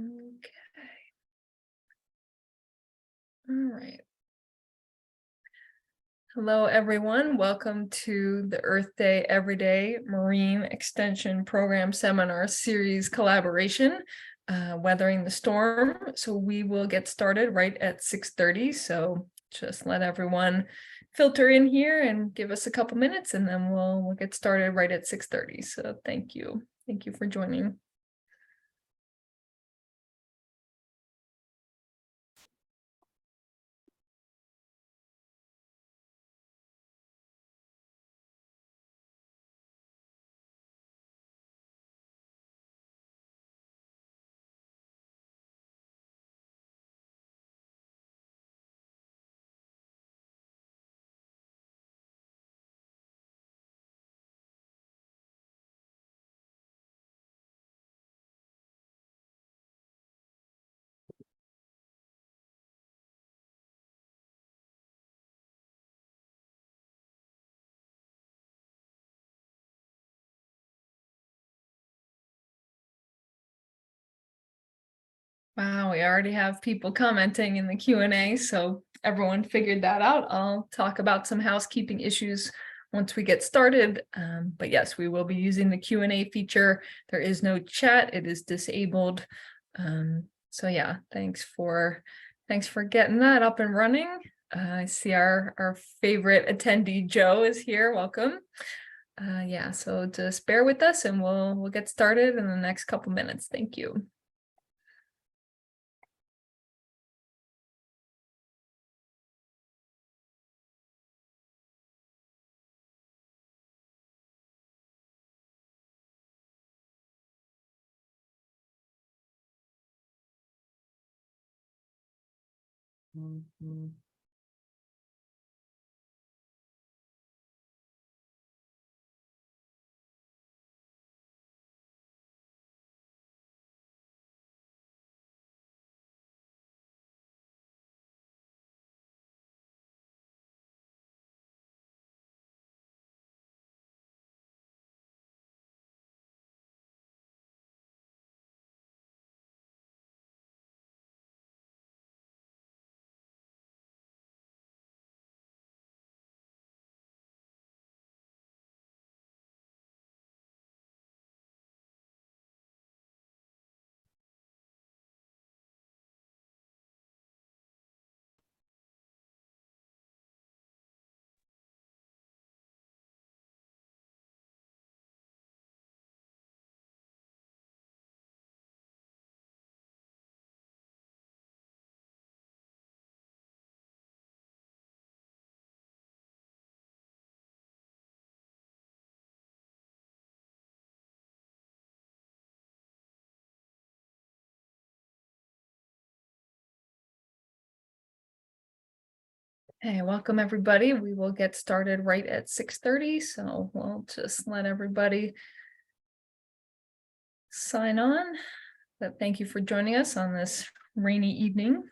Okay. All right. Hello, everyone. Welcome to the Earth Day Everyday Marine Extension Program Seminar Series collaboration, Weathering the Storm. So we will get started right at 6:30. So just let everyone filter in here and give us a couple minutes, and then we'll get started right at 6:30. So thank you. Thank you for joining. Wow, we already have people commenting in the Q&A, so everyone figured that out. I'll talk about some housekeeping issues once we get started. But yes, we will be using the Q&A feature. There is no chat, it is disabled. So yeah, thanks for getting that up and running. I see our favorite attendee, Joe, is here. Welcome. Yeah, so just bear with us and we'll get started in the next couple minutes. Thank you. Hey, welcome everybody. We will get started right at 6:30, so we'll just let everybody sign on. But thank you for joining us on this rainy evening.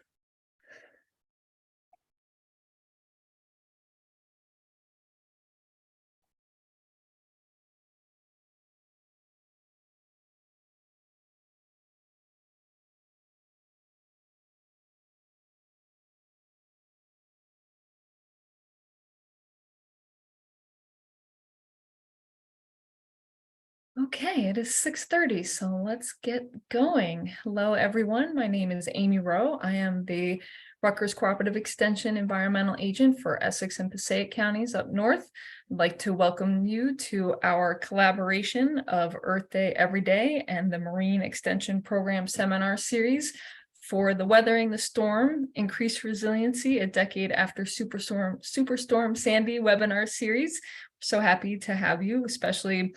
Okay, it is 6:30, so let's get going. Hello, everyone. My name is Amy Rowe. I am the Rutgers Cooperative Extension Environmental Agent for Essex and Passaic counties up north. I'd like to welcome you to our collaboration of Earth Day Every Day and the Marine Extension Program Seminar Series for the Weathering the Storm, Increased Resiliency, a Decade After Superstorm Sandy webinar series. So happy to have you, especially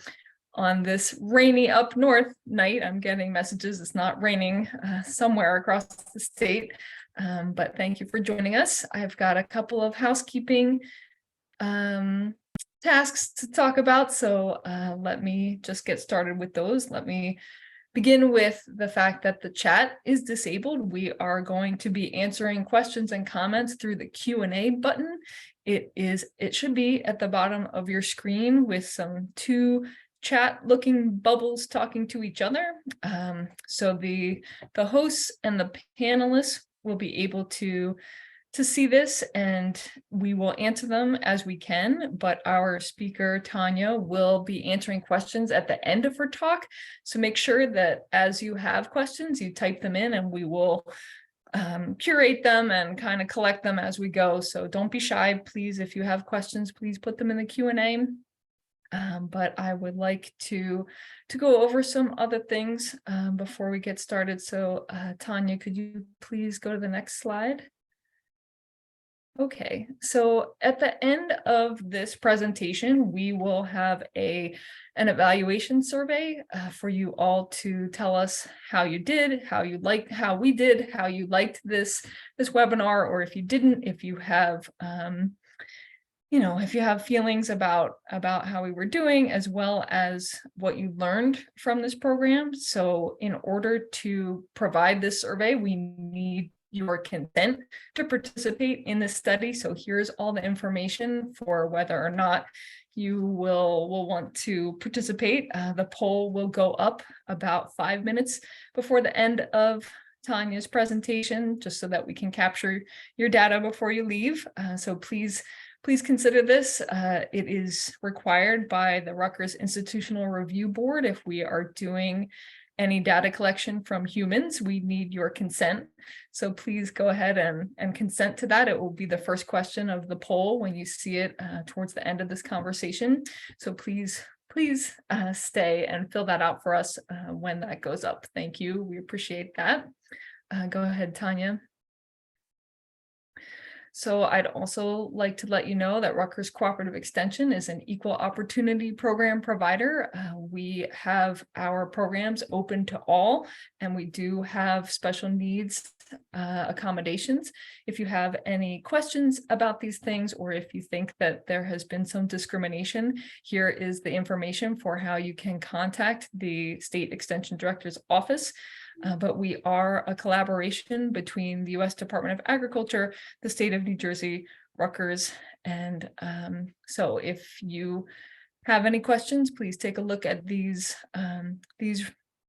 on this rainy up north night. I'm getting messages it's not raining somewhere across the state, but thank you for joining us. I've got a couple of housekeeping tasks to talk about, so let me just get started with those. Let me begin with the fact that the chat is disabled. We are going to be answering questions and comments through the Q&A button. It should be at the bottom of your screen with some two chat looking bubbles talking to each other. So the hosts and the panelists will be able to see this, and we will answer them as we can, but our speaker, Tanya, will be answering questions at the end of her talk. So make sure that as you have questions, you type them in, and we will curate them and kind of collect them as we go. So don't be shy, please. If you have questions, please put them in the Q&A. But I would like to go over some other things before we get started. So Tanya, could you please go to the next slide? Okay, so at the end of this presentation, we will have an evaluation survey for you all to tell us how you did, how you liked, how we did, how you liked this webinar, or if you didn't, if you have if you have feelings about how we were doing, as well as what you learned from this program. So in order to provide this survey, we need your consent to participate in this study. So here's all the information for whether or not you will want to participate. The poll will go up about 5 minutes before the end of Tanya's presentation, just so that we can capture your data before you leave. So please consider this. It is required by the Rutgers Institutional Review Board. If we are doing any data collection from humans, we need your consent. So please go ahead and consent to that. It will be the first question of the poll when you see it towards the end of this conversation. So please stay and fill that out for us when that goes up. Thank you. We appreciate that. Go ahead, Tanya. So I'd also like to let you know that Rutgers Cooperative Extension is an equal opportunity program provider. We have our programs open to all, and we do have special needs accommodations. If you have any questions about these things, or if you think that there has been some discrimination, here is the information for how you can contact the State Extension Director's office. But we are a collaboration between the U.S. Department of Agriculture, the state of New Jersey, Rutgers, and so if you have any questions, please take a look at these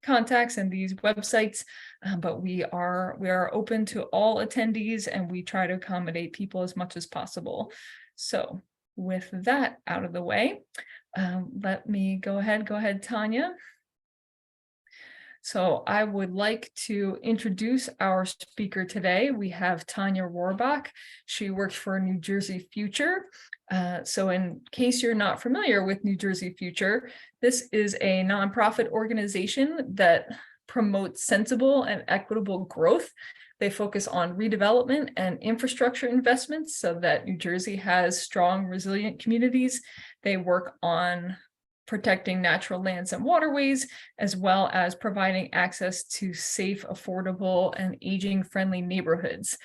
contacts and these websites. But we are open to all attendees, and we try to accommodate people as much as possible. So with that out of the way, let me go ahead, Tanya. So I would like to introduce our speaker today. We have Tanya Rohrbach. She works for New Jersey Future. So in case you're not familiar with New Jersey Future, this is a nonprofit organization that promotes sensible and equitable growth. They focus on redevelopment and infrastructure investments so that New Jersey has strong, resilient communities. They work on protecting natural lands and waterways, as well as providing access to safe, affordable, and aging-friendly neighborhoods.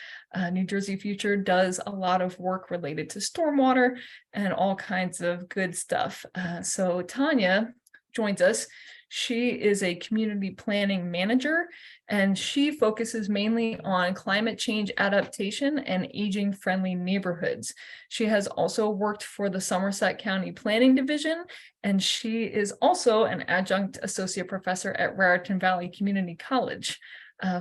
New Jersey Future does a lot of work related to stormwater and all kinds of good stuff. So Tanya joins us. She is a community planning manager, and she focuses mainly on climate change adaptation and aging-friendly neighborhoods. She has also worked for the Somerset County Planning Division, and she is also an adjunct associate professor at Raritan Valley Community College.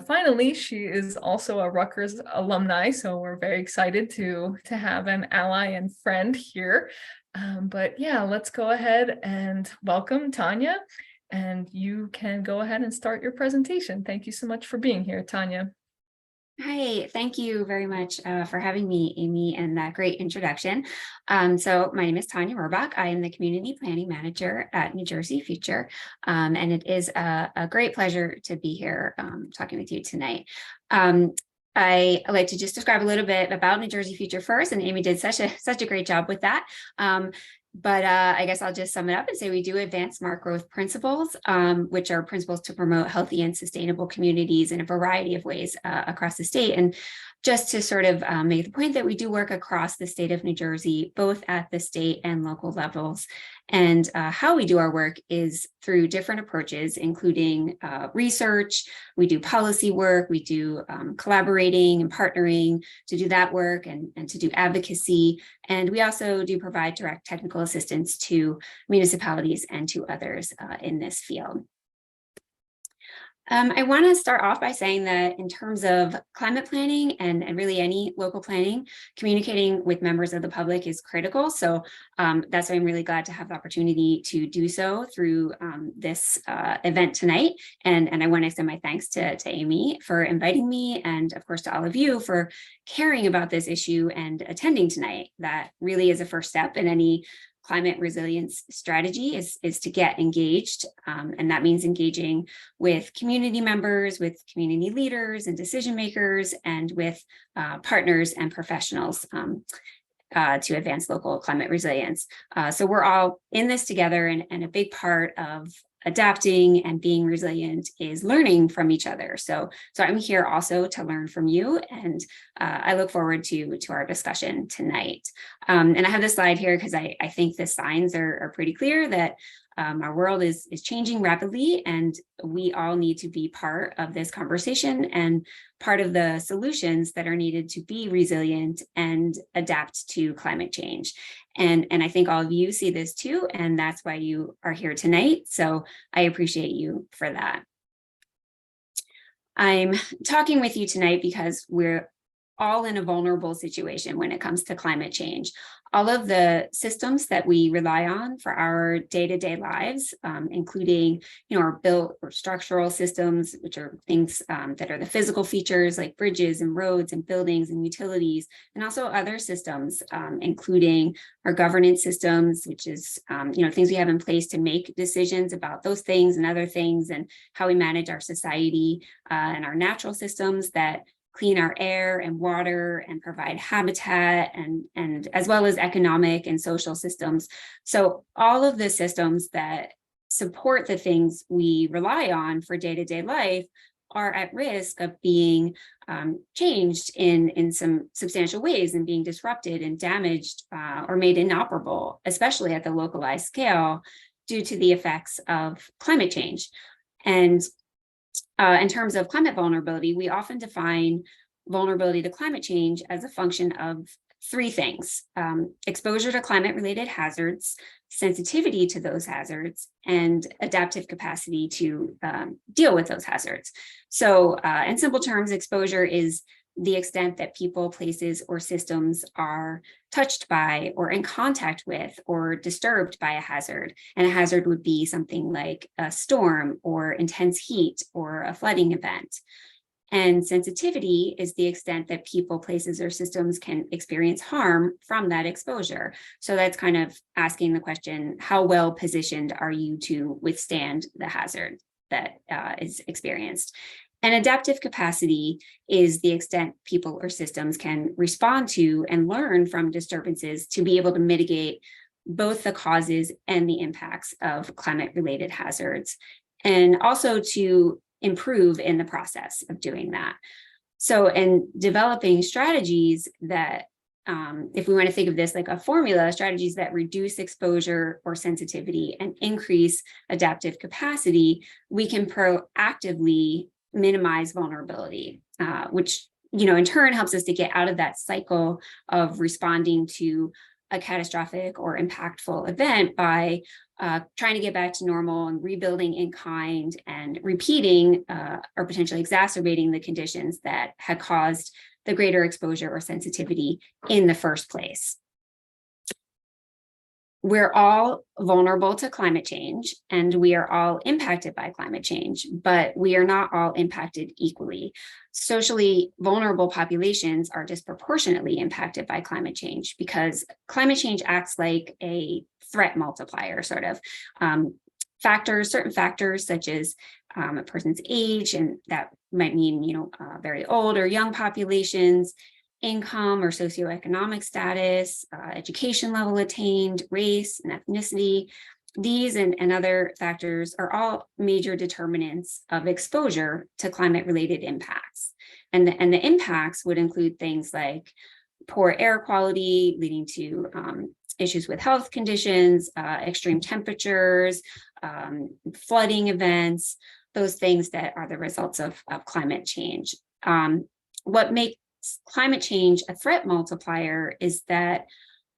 Finally, she is also a Rutgers alumni, so we're very excited to have an ally and friend here. But yeah, let's go ahead and welcome Tanya. And you can go ahead and start your presentation. Thank you so much for being here, Tanya. Hi, thank you very much for having me, Amy, and that great introduction. So my name is Tanya Rohrbach. I am the Community Planning Manager at New Jersey Future, and it is a great pleasure to be here talking with you tonight. I like to just describe a little bit about New Jersey Future first, and Amy did such a great job with that. But I guess I'll just sum it up and say we do advance smart growth principles, which are principles to promote healthy and sustainable communities in a variety of ways across the state. And just to sort of make the point that we do work across the state of New Jersey, both at the state and local levels. And how we do our work is through different approaches, including research. We do policy work, we do collaborating and partnering to do that work and to do advocacy. And we also do provide direct technical assistance to municipalities and to others in this field. I want to start off by saying that in terms of climate planning and really any local planning, communicating with members of the public is critical. So that's why I'm really glad to have the opportunity to do so through this event tonight. And I want to extend my thanks to Amy for inviting me, and of course to all of you for caring about this issue and attending tonight. That really is a first step in any climate resilience strategy is to get engaged. And that means engaging with community members, with community leaders and decision makers, and with partners and professionals to advance local climate resilience. So we're all in this together, and a big part of adapting and being resilient is learning from each other. So I'm here also to learn from you, and I look forward to our discussion tonight. And I have this slide here because I think the signs are pretty clear that our world is changing rapidly, and we all need to be part of this conversation and part of the solutions that are needed to be resilient and adapt to climate change. And I think all of you see this too, and that's why you are here tonight. So I appreciate you for that. I'm talking with you tonight because we're all in a vulnerable situation when it comes to climate change. All of the systems that we rely on for our day-to-day lives, including, our built or structural systems, which are things that are the physical features like bridges and roads and buildings and utilities, and also other systems, including our governance systems, which is, things we have in place to make decisions about those things and other things, and how we manage our society, and our natural systems that clean our air and water and provide habitat, and as well as economic and social systems. So all of the systems that support the things we rely on for day-to-day life are at risk of being changed in some substantial ways and being disrupted and damaged or made inoperable, especially at the localized scale, due to the effects of climate change. And in terms of climate vulnerability, we often define vulnerability to climate change as a function of three things: exposure to climate-related hazards, sensitivity to those hazards, and adaptive capacity to deal with those hazards. So in simple terms, exposure is the extent that people, places, or systems are touched by or in contact with or disturbed by a hazard. And a hazard would be something like a storm or intense heat or a flooding event. And sensitivity is the extent that people, places, or systems can experience harm from that exposure. So that's kind of asking the question, how well positioned are you to withstand the hazard that is experienced? And adaptive capacity is the extent people or systems can respond to and learn from disturbances to be able to mitigate both the causes and the impacts of climate-related hazards, and also to improve in the process of doing that. So in developing strategies that, if we want to think of this like a formula, strategies that reduce exposure or sensitivity and increase adaptive capacity, we can proactively minimize vulnerability, which, in turn helps us to get out of that cycle of responding to a catastrophic or impactful event by trying to get back to normal and rebuilding in kind and repeating or potentially exacerbating the conditions that had caused the greater exposure or sensitivity in the first place. We're all vulnerable to climate change, and we are all impacted by climate change, but we are not all impacted equally. Socially vulnerable populations are disproportionately impacted by climate change because climate change acts like a threat multiplier, sort of. Certain factors such as a person's age, and that might mean, very old or young populations, income or socioeconomic status, education level attained, race and ethnicity. These and other factors are all major determinants of exposure to climate-related impacts. And the impacts would include things like poor air quality, leading to issues with health conditions, extreme temperatures, flooding events, those things that are the results of climate change. What makes climate change a threat multiplier is that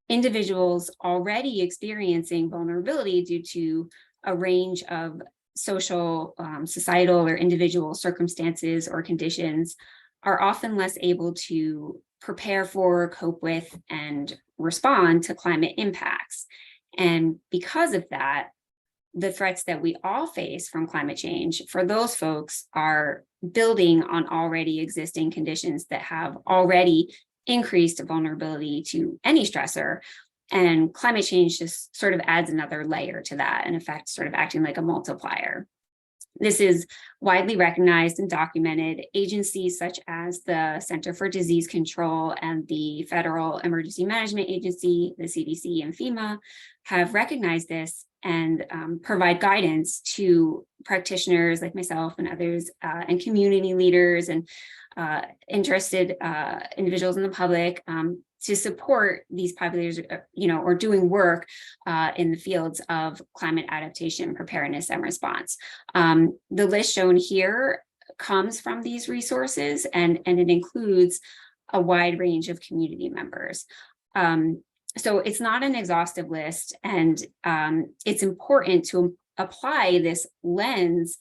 individuals already experiencing vulnerability due to a range of social, societal, or individual circumstances or conditions are often less able to prepare for, cope with, and respond to climate impacts. And because of that, the threats that we all face from climate change for those folks are building on already existing conditions that have already increased vulnerability to any stressor. And climate change just sort of adds another layer to that, in effect, sort of acting like a multiplier. This is widely recognized and documented. Agencies such as the Center for Disease Control and the Federal Emergency Management Agency, the CDC and FEMA, have recognized this and provide guidance to practitioners like myself and others, and community leaders and interested individuals in the public to support these populators, or doing work in the fields of climate adaptation, preparedness, and response. The list shown here comes from these resources, and it includes a wide range of community members. So it's not an exhaustive list, and it's important to apply this lens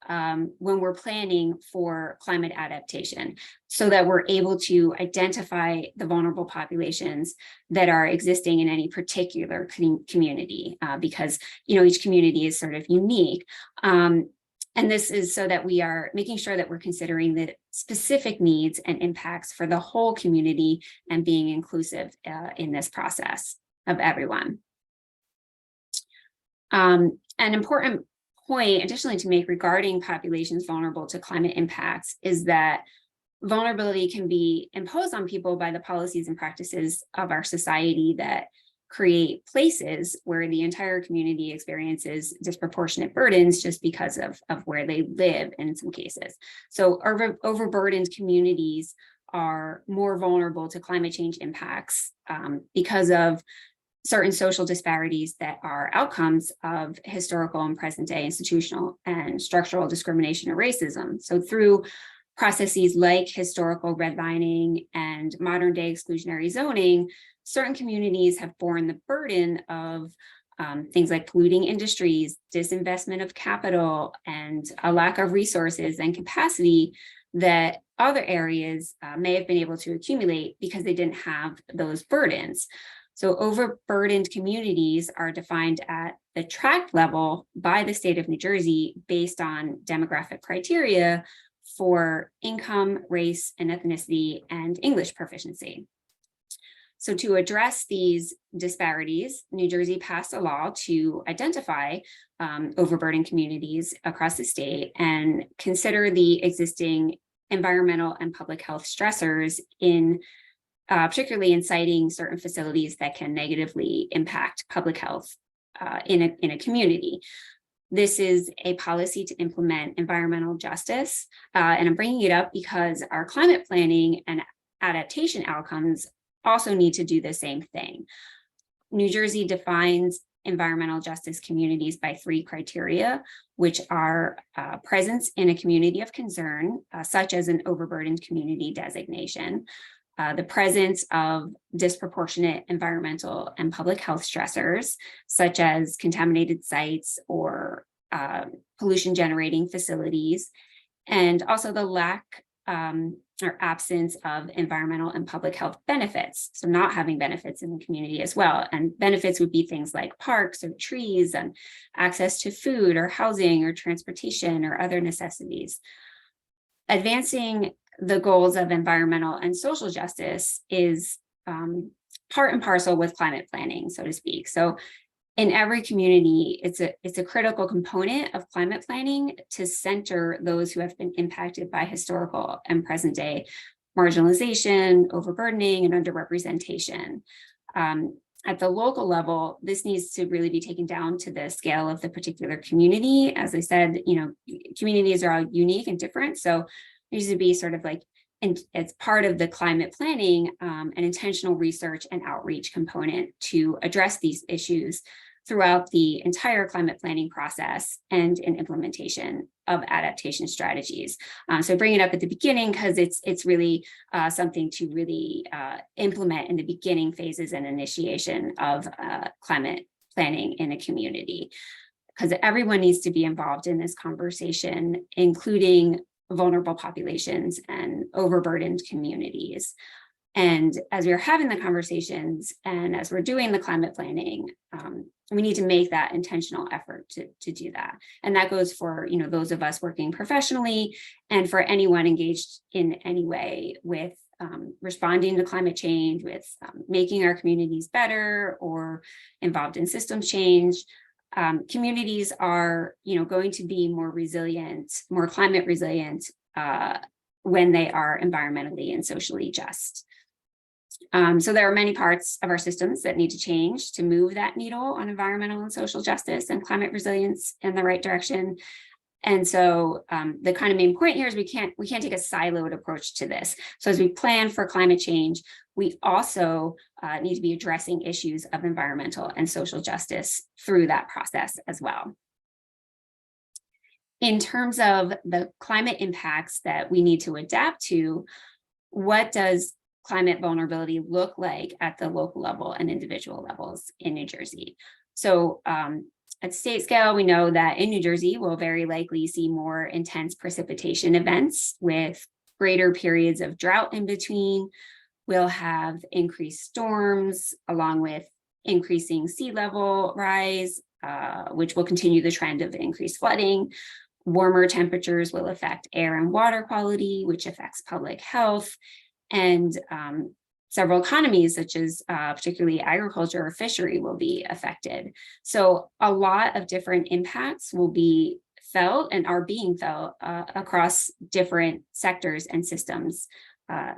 when we're planning for climate adaptation, so that we're able to identify the vulnerable populations that are existing in any particular community, because each community is sort of unique. And this is so that we are making sure that we're considering the specific needs and impacts for the whole community and being inclusive in this process of everyone. An important point additionally to make regarding populations vulnerable to climate impacts is that vulnerability can be imposed on people by the policies and practices of our society that create places where the entire community experiences disproportionate burdens just because of where they live in some cases. So overburdened communities are more vulnerable to climate change impacts because of certain social disparities that are outcomes of historical and present day institutional and structural discrimination or racism. So through processes like historical redlining and modern day exclusionary zoning, certain communities have borne the burden of things like polluting industries, disinvestment of capital, and a lack of resources and capacity that other areas may have been able to accumulate because they didn't have those burdens. So overburdened communities are defined at the tract level by the state of New Jersey based on demographic criteria for income, race, and ethnicity, and English proficiency. So to address these disparities, New Jersey passed a law to identify overburdened communities across the state and consider the existing environmental and public health stressors in particularly in citing certain facilities that can negatively impact public health in a community. This is a policy to implement environmental justice, and I'm bringing it up because our climate planning and adaptation outcomes also need to do the same thing. New Jersey defines environmental justice communities by 3 criteria, which are presence in a community of concern, such as an overburdened community designation, the presence of disproportionate environmental and public health stressors, such as contaminated sites or pollution generating facilities, and also the lack or absence of environmental and public health benefits. So not having benefits in the community as well. And benefits would be things like parks or trees and access to food or housing or transportation or other necessities. Advancing the goals of environmental and social justice is part and parcel with climate planning, so to speak. So in every community, it's a critical component of climate planning to center those who have been impacted by historical and present day marginalization, overburdening, and underrepresentation. At the local level, this needs to really be taken down to the scale of the particular community. As I said, communities are all unique and different. So there needs to be sort of like and it's part of the climate planning, an intentional research and outreach component to address these issues throughout the entire climate planning process and in implementation of adaptation strategies. So bring it up at the beginning because it's really something to really implement in the beginning phases and initiation of climate planning in a community, because everyone needs to be involved in this conversation, including vulnerable populations and overburdened communities. And as we're having the conversations and as we're doing the climate planning, we need to make that intentional effort to do that. And that goes for, those of us working professionally and for anyone engaged in any way with responding to climate change, with making our communities better or involved in systems change. Communities are, going to be more resilient, more climate resilient when they are environmentally and socially just. So there are many parts of our systems that need to change to move that needle on environmental and social justice and climate resilience in the right direction. And so the kind of main point here is we can't take a siloed approach to this. So as we plan for climate change, we also need to be addressing issues of environmental and social justice through that process as well. In terms of the climate impacts that we need to adapt to, what does climate vulnerability look like at the local level and individual levels in New Jersey? So at state scale, we know that in New Jersey, we'll very likely see more intense precipitation events with greater periods of drought in between. We'll have increased storms along with increasing sea level rise, which will continue the trend of increased flooding. Warmer temperatures will affect air and water quality, which affects public health. And several economies, such as particularly agriculture or fishery, will be affected. So a lot of different impacts will be felt and are being felt across different sectors and systems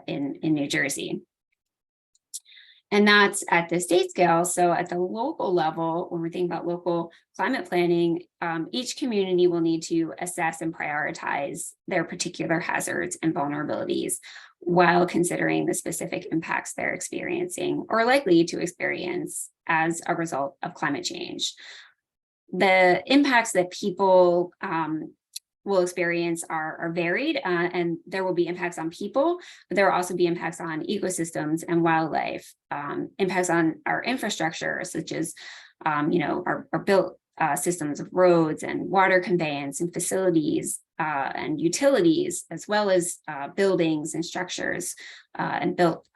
in New Jersey. And that's at the state scale. So at the local level, when we're thinking about local climate planning, each community will need to assess and prioritize their particular hazards and vulnerabilities while considering the specific impacts they're experiencing or likely to experience as a result of climate change. The impacts that people will experience are varied, and there will be impacts on people, but there will also be impacts on ecosystems and wildlife, impacts on our infrastructure, such as our built systems of roads and water conveyance and facilities and utilities, as well as buildings and structures and built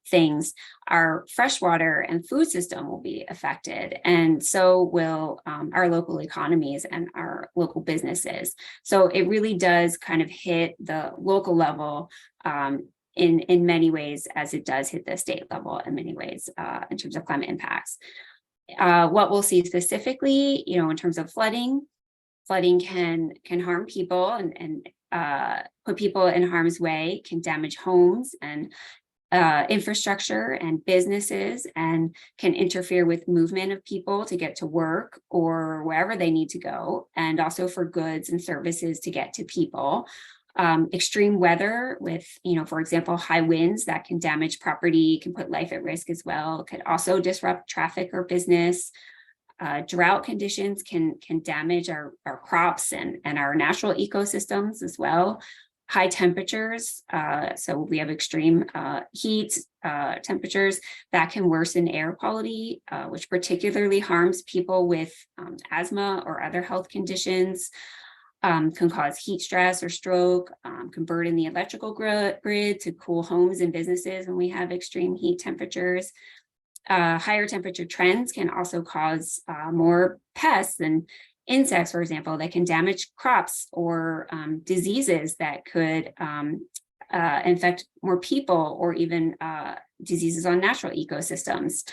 things. Our freshwater and food system will be affected, and so will our local economies and our local businesses. So it really does kind of hit the local level in many ways, as it does hit the state level in many ways in terms of climate impacts. What we'll see specifically, in terms of flooding can harm people and put people in harm's way, can damage homes and infrastructure and businesses, and can interfere with movement of people to get to work or wherever they need to go, and also for goods and services to get to people. Extreme weather with, for example, high winds that can damage property, can put life at risk as well, could also disrupt traffic or business. Drought conditions can damage our crops and our natural ecosystems as well. High temperatures, so we have extreme heat temperatures that can worsen air quality, which particularly harms people with asthma or other health conditions. Can cause heat stress or stroke, can burden the electrical grid to cool homes and businesses when we have extreme heat temperatures. Higher temperature trends can also cause more pests and insects, for example, that can damage crops or diseases that could infect more people, or even diseases on natural ecosystems.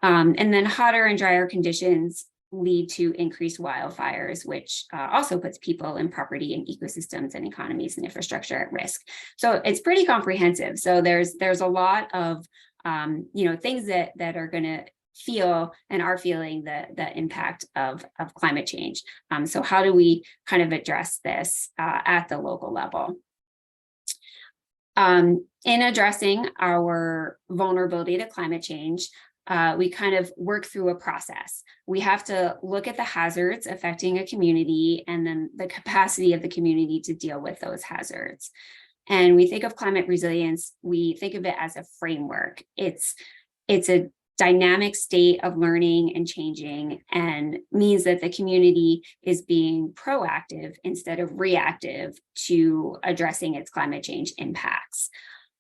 And then hotter and drier conditions lead to increased wildfires, which also puts people and property and ecosystems and economies and infrastructure at risk. So it's pretty comprehensive. So there's a lot of things that are going to feel and are feeling the impact of climate change. So how do we kind of address this at the local level? In addressing our vulnerability to climate change, we kind of work through a process. We have to look at the hazards affecting a community and then the capacity of the community to deal with those hazards. And we think of climate resilience, we think of it as a framework. It's a dynamic state of learning and changing, and means that the community is being proactive instead of reactive to addressing its climate change impacts.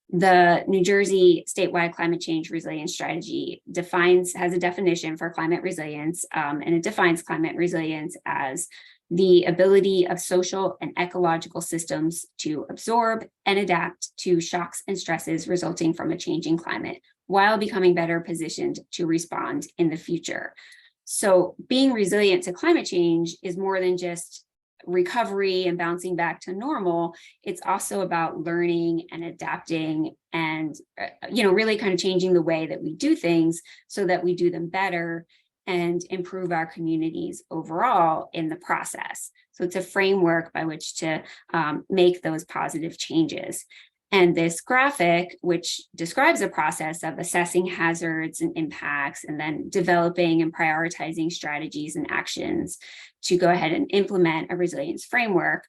The New Jersey statewide climate change resilience strategy has a definition for climate resilience, and it defines climate resilience as the ability of social and ecological systems to absorb and adapt to shocks and stresses resulting from a changing climate, while becoming better positioned to respond in the future. So being resilient to climate change is more than just recovery and bouncing back to normal. It's also about learning and adapting and, really kind of changing the way that we do things so that we do them better and improve our communities overall in the process. So it's a framework by which to make those positive changes. And this graphic, which describes a process of assessing hazards and impacts, and then developing and prioritizing strategies and actions to go ahead and implement a resilience framework,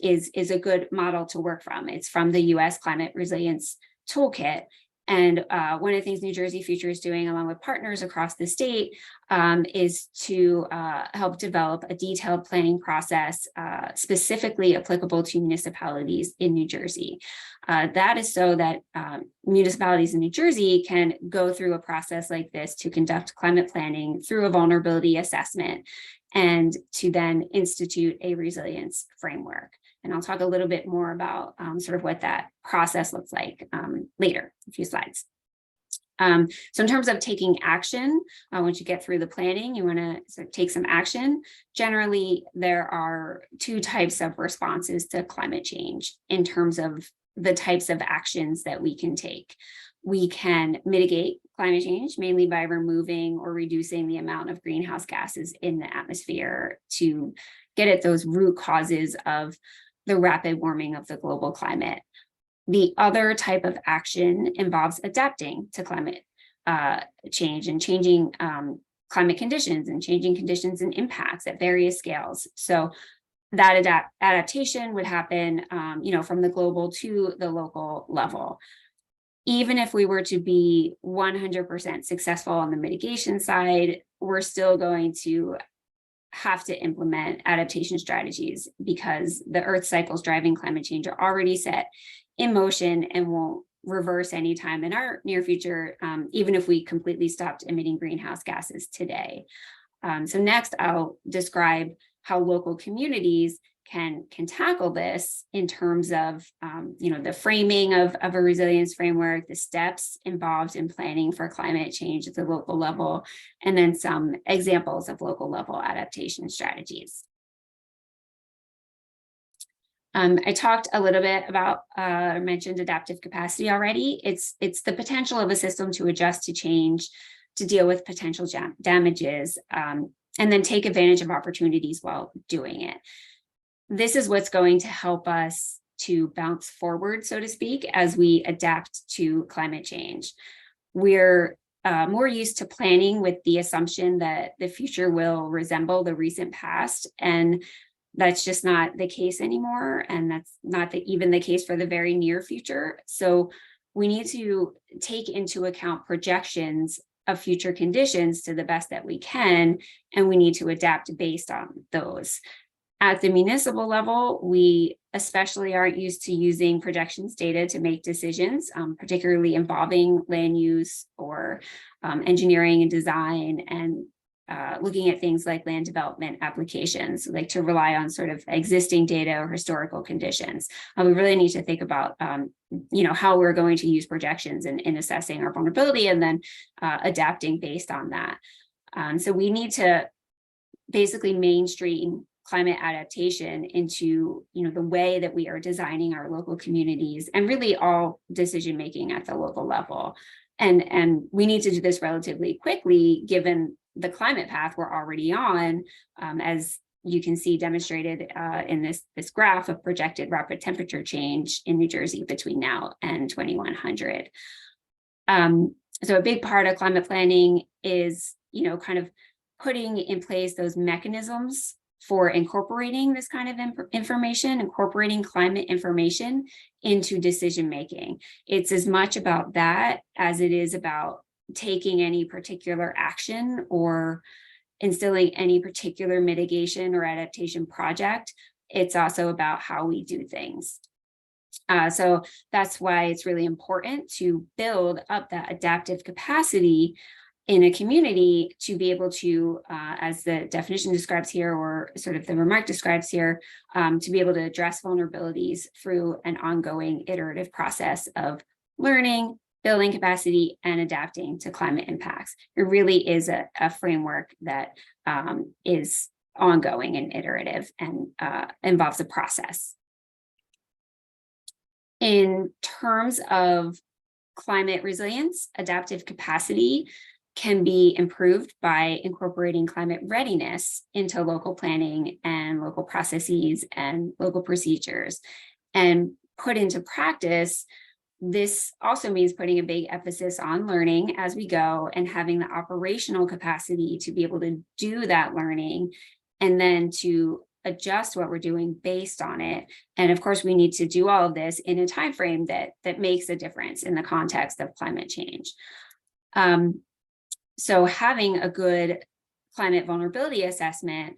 is a good model to work from. It's from the US Climate Resilience Toolkit. And one of the things New Jersey Future is doing, along with partners across the state, is to help develop a detailed planning process specifically applicable to municipalities in New Jersey. That is so that municipalities in New Jersey can go through a process like this to conduct climate planning through a vulnerability assessment, and to then institute a resilience framework. And I'll talk a little bit more about sort of what that process looks like later, a few slides. So in terms of taking action, once you get through the planning, you want to sort of take some action. Generally, there are two types of responses to climate change in terms of the types of actions that we can take. We can mitigate climate change mainly by removing or reducing the amount of greenhouse gases in the atmosphere to get at those root causes of the rapid warming of the global climate. The other type of action involves adapting to climate change and changing climate conditions and changing conditions and impacts at various scales. So that adaptation would happen, from the global to the local level. Even if we were to be 100% successful on the mitigation side, we're still going to have to implement adaptation strategies because the Earth cycles driving climate change are already set in motion and won't reverse anytime in our near future, even if we completely stopped emitting greenhouse gases today. So next, I'll describe how local communities can tackle this in terms of, the framing of a resilience framework, the steps involved in planning for climate change at the local level, and then some examples of local level adaptation strategies. I talked a little bit about, I mentioned adaptive capacity already. It's the potential of a system to adjust to change, to deal with potential damages, and then take advantage of opportunities while doing it. This is what's going to help us to bounce forward, so to speak, as we adapt to climate change. We're more used to planning with the assumption that the future will resemble the recent past, and that's just not the case anymore. And that's not even the case for the very near future. So we need to take into account projections of future conditions to the best that we can, and we need to adapt based on those. At the municipal level, we especially aren't used to using projections data to make decisions, particularly involving land use or engineering and design, and looking at things like land development applications, like to rely on sort of existing data or historical conditions. We really need to think about, how we're going to use projections in assessing our vulnerability and then adapting based on that. So we need to basically mainstream climate adaptation into, the way that we are designing our local communities and really all decision making at the local level. And we need to do this relatively quickly, given the climate path we're already on, as you can see demonstrated in this graph of projected rapid temperature change in New Jersey between now and 2100. So a big part of climate planning is, kind of putting in place those mechanisms for incorporating this kind of information, incorporating climate information into decision making. It's as much about that as it is about taking any particular action or instilling any particular mitigation or adaptation project. It's also about how we do things. So that's why it's really important to build up that adaptive capacity in a community to be able to, as the definition describes here, or sort of the remark describes here, to be able to address vulnerabilities through an ongoing iterative process of learning, building capacity, and adapting to climate impacts. It really is a framework that is ongoing and iterative and involves a process. In terms of climate resilience, adaptive capacity can be improved by incorporating climate readiness into local planning and local processes and local procedures. And put into practice, this also means putting a big emphasis on learning as we go and having the operational capacity to be able to do that learning and then to adjust what we're doing based on it. And of course, we need to do all of this in a time frame that makes a difference in the context of climate change. So having a good climate vulnerability assessment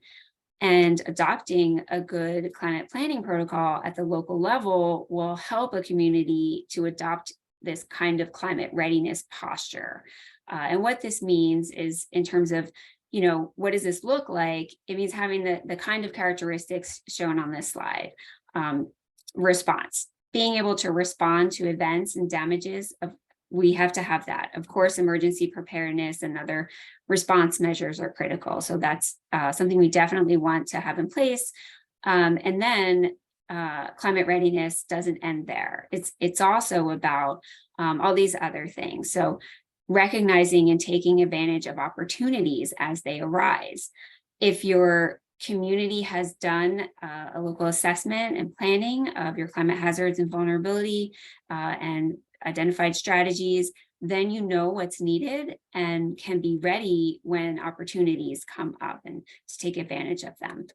and adopting a good climate planning protocol at the local level will help a community to adopt this kind of climate readiness posture. And what this means is, in terms of, what does this look like? It means having the kind of characteristics shown on this slide. Response, being able to respond to events and damages we have to have that. Of course, emergency preparedness and other response measures are critical. So that's something we definitely want to have in place. And then climate readiness doesn't end there. It's also about all these other things. So recognizing and taking advantage of opportunities as they arise. If your community has done a local assessment and planning of your climate hazards and vulnerability and identified strategies, then you know what's needed and can be ready when opportunities come up and to take advantage of them.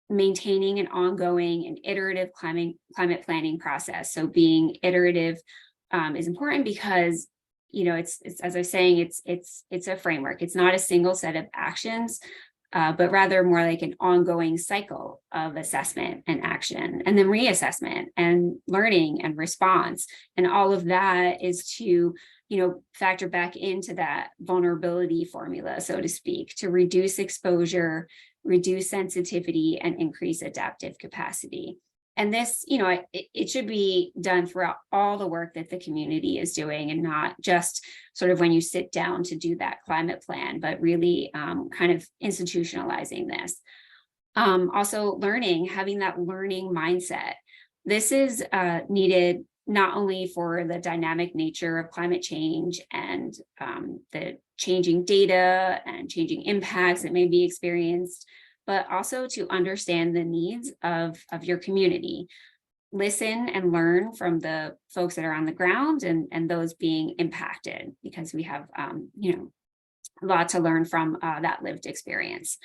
Maintaining an ongoing and iterative climate planning process. So being iterative is important because it's as I was saying, it's a framework. It's not a single set of actions, but rather more like an ongoing cycle of assessment and action, and then reassessment and learning and response. And all of that is to, factor back into that vulnerability formula, so to speak, to reduce exposure, reduce sensitivity, and increase adaptive capacity. And this, it should be done throughout all the work that the community is doing, and not just sort of when you sit down to do that climate plan, but really kind of institutionalizing this. Also learning, having that learning mindset. This is needed not only for the dynamic nature of climate change and the changing data and changing impacts that may be experienced, but also to understand the needs of your community. Listen and learn from the folks that are on the ground and those being impacted, because we have a lot to learn from that lived experience.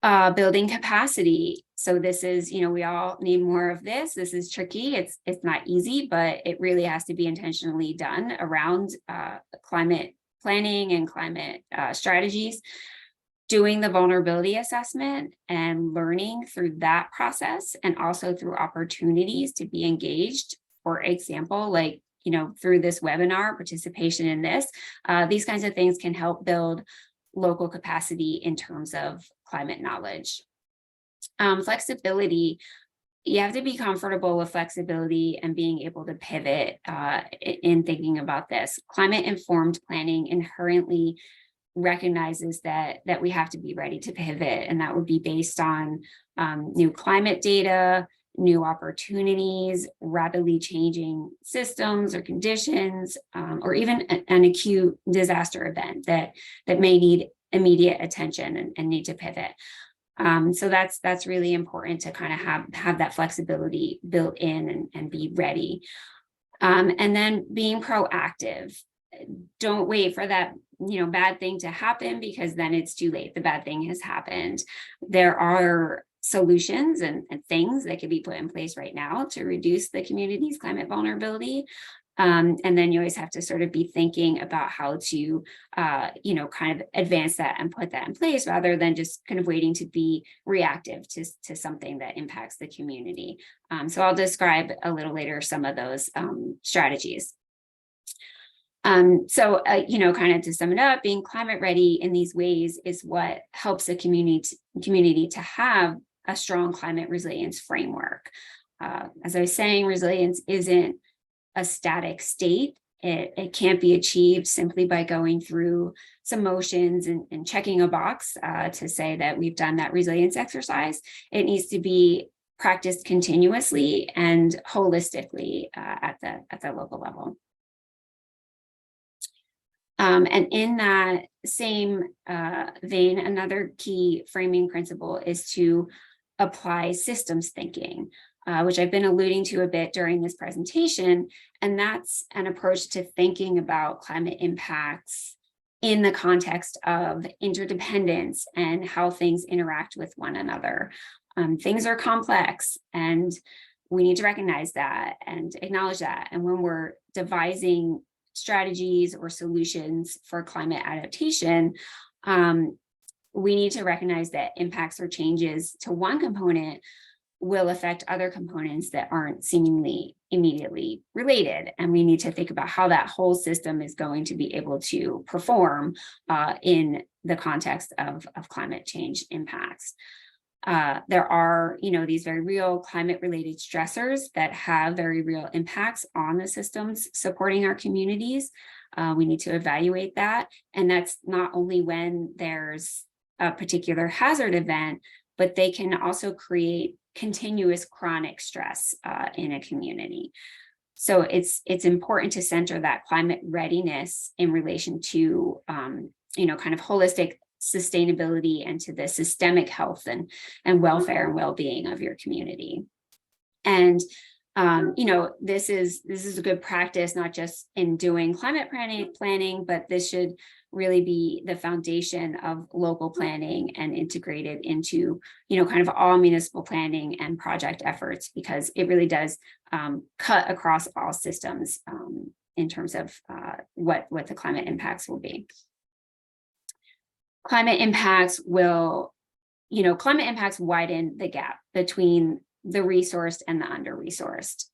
Building capacity. So this is, we all need more of this. This is tricky. It's not easy, but it really has to be intentionally done around climate planning and climate strategies. Doing the vulnerability assessment and learning through that process, and also through opportunities to be engaged. For example, like, through this webinar, participation in this, these kinds of things can help build local capacity in terms of climate knowledge. Flexibility. You have to be comfortable with flexibility and being able to pivot in thinking about this. Climate-informed planning inherently recognizes that we have to be ready to pivot, and that would be based on new climate data, new opportunities, rapidly changing systems or conditions, or even an acute disaster event that may need immediate attention and need to pivot. So that's really important to kind of have that flexibility built in and be ready. And then being proactive. Don't wait for that bad thing to happen, because then it's too late. The bad thing has happened. There are solutions and things that can be put in place right now to reduce the community's climate vulnerability. And then you always have to sort of be thinking about how to, kind of advance that and put that in place, rather than just kind of waiting to be reactive to something that impacts the community. So I'll describe a little later some of those strategies. Kind of to sum it up, being climate ready in these ways is what helps the community to have a strong climate resilience framework. As I was saying, resilience isn't a static state. It can't be achieved simply by going through some motions and checking a box to say that we've done that resilience exercise. It needs to be practiced continuously and holistically at the local level. And in that same vein, another key framing principle is to apply systems thinking, which I've been alluding to a bit during this presentation. And that's an approach to thinking about climate impacts in the context of interdependence and how things interact with one another. Things are complex, and we need to recognize that and acknowledge that. And when we're devising strategies or solutions for climate adaptation, we need to recognize that impacts or changes to one component will affect other components that aren't seemingly immediately related. And we need to think about how that whole system is going to be able to perform in the context of climate change impacts. There are, these very real climate-related stressors that have very real impacts on the systems supporting our communities. We need to evaluate that. And that's not only when there's a particular hazard event, but they can also create continuous chronic stress in a community. So it's important to center that climate readiness in relation to, kind of holistic sustainability and to the systemic health and welfare and well-being of your community. And this is a good practice, not just in doing climate planning, but this should really be the foundation of local planning and integrated into kind of all municipal planning and project efforts, because it really does cut across all systems in terms of what the climate impacts will be. Climate impacts widen the gap between the resourced and the under-resourced.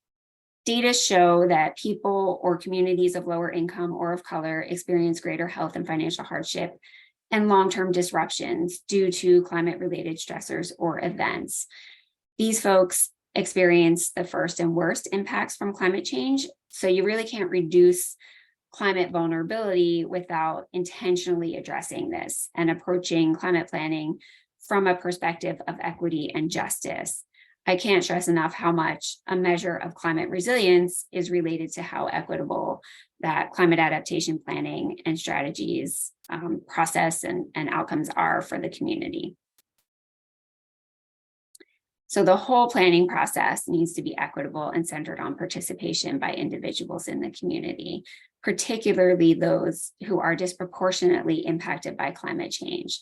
Data show that people or communities of lower income or of color experience greater health and financial hardship and long-term disruptions due to climate-related stressors or events. These folks experience the first and worst impacts from climate change, so you really can't reduce climate vulnerability without intentionally addressing this and approaching climate planning from a perspective of equity and justice. I can't stress enough how much a measure of climate resilience is related to how equitable that climate adaptation planning and strategies process and outcomes are for the community. So the whole planning process needs to be equitable and centered on participation by individuals in the community, particularly those who are disproportionately impacted by climate change.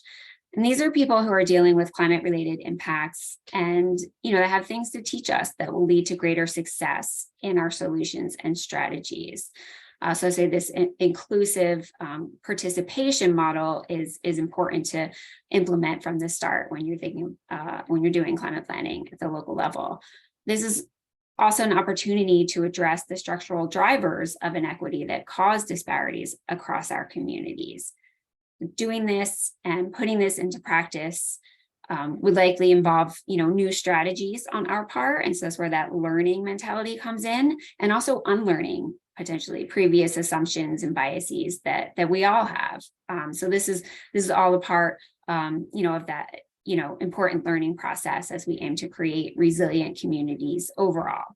And these are people who are dealing with climate-related impacts and, that have things to teach us that will lead to greater success in our solutions and strategies. So I say this inclusive participation model is important to implement from the start when you're thinking, when you're doing climate planning at the local level. This is also an opportunity to address the structural drivers of inequity that cause disparities across our communities. Doing this and putting this into practice would likely involve, new strategies on our part. And so that's where that learning mentality comes in, and also unlearning potentially previous assumptions and biases that we all have. So this is all a part, of that, important learning process as we aim to create resilient communities overall.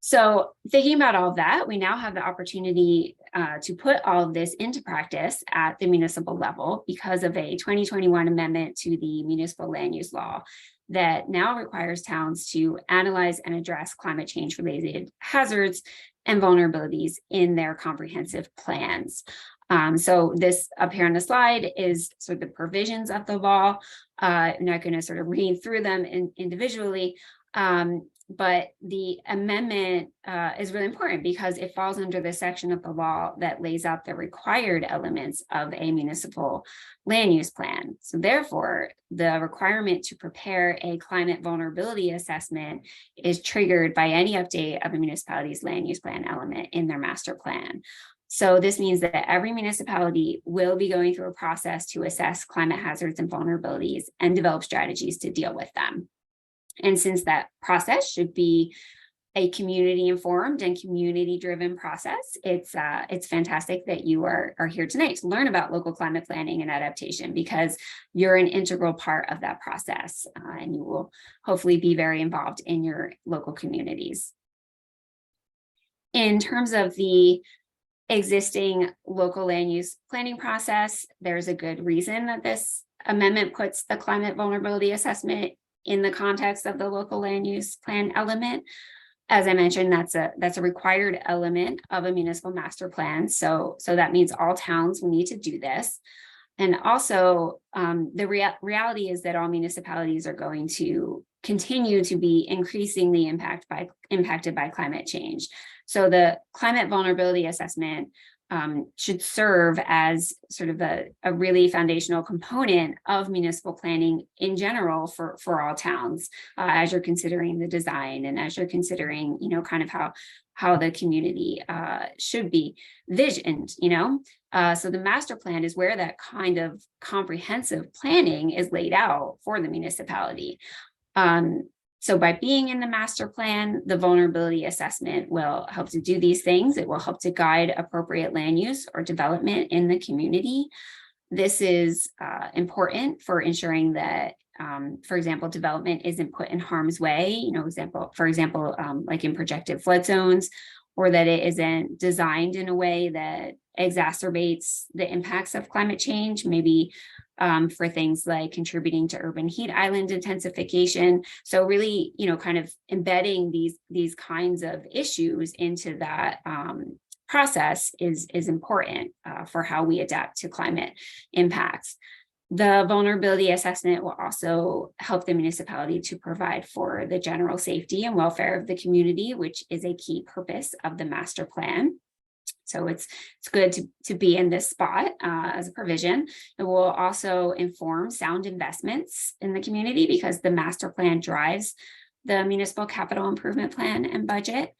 So thinking about all of that, we now have the opportunity to put all of this into practice at the municipal level because of a 2021 amendment to the municipal land use law that now requires towns to analyze and address climate change related hazards and vulnerabilities in their comprehensive plans. So this up here on the slide is sort of the provisions of the law. I'm not going to sort of read through them individually, but the amendment is really important because it falls under the section of the law that lays out the required elements of a municipal land use plan. So therefore, the requirement to prepare a climate vulnerability assessment is triggered by any update of a municipality's land use plan element in their master plan. So this means that every municipality will be going through a process to assess climate hazards and vulnerabilities and develop strategies to deal with them. And since that process should be a community informed and community driven process, it's fantastic that you are here tonight to learn about local climate planning and adaptation because you're an integral part of that process and you will hopefully be very involved in your local communities. In terms of the existing local land use planning process, there's a good reason that this amendment puts the climate vulnerability assessment in the context of the local land use plan element. As I mentioned, that's a required element of a municipal master plan. So that means all towns will need to do this. And also the reality is that all municipalities are going to continue to be increasingly impacted by climate change. So the climate vulnerability assessment should serve as sort of a really foundational component of municipal planning in general for all towns as you're considering the design and as you're considering, kind of how the community should be visioned, So the master plan is where that kind of comprehensive planning is laid out for the municipality. So by being in the master plan, the vulnerability assessment will help to do these things. It will help to guide appropriate land use or development in the community. This is important for ensuring that, for example, development isn't put in harm's way, for example, like in projected flood zones, or that it isn't designed in a way that exacerbates the impacts of climate change, maybe for things like contributing to urban heat island intensification. So really, kind of embedding these kinds of issues into that process is important for how we adapt to climate impacts. The vulnerability assessment will also help the municipality to provide for the general safety and welfare of the community, which is a key purpose of the master plan. So it's good to be in this spot as a provision. It will also inform sound investments in the community because the master plan drives the municipal capital improvement plan and budget.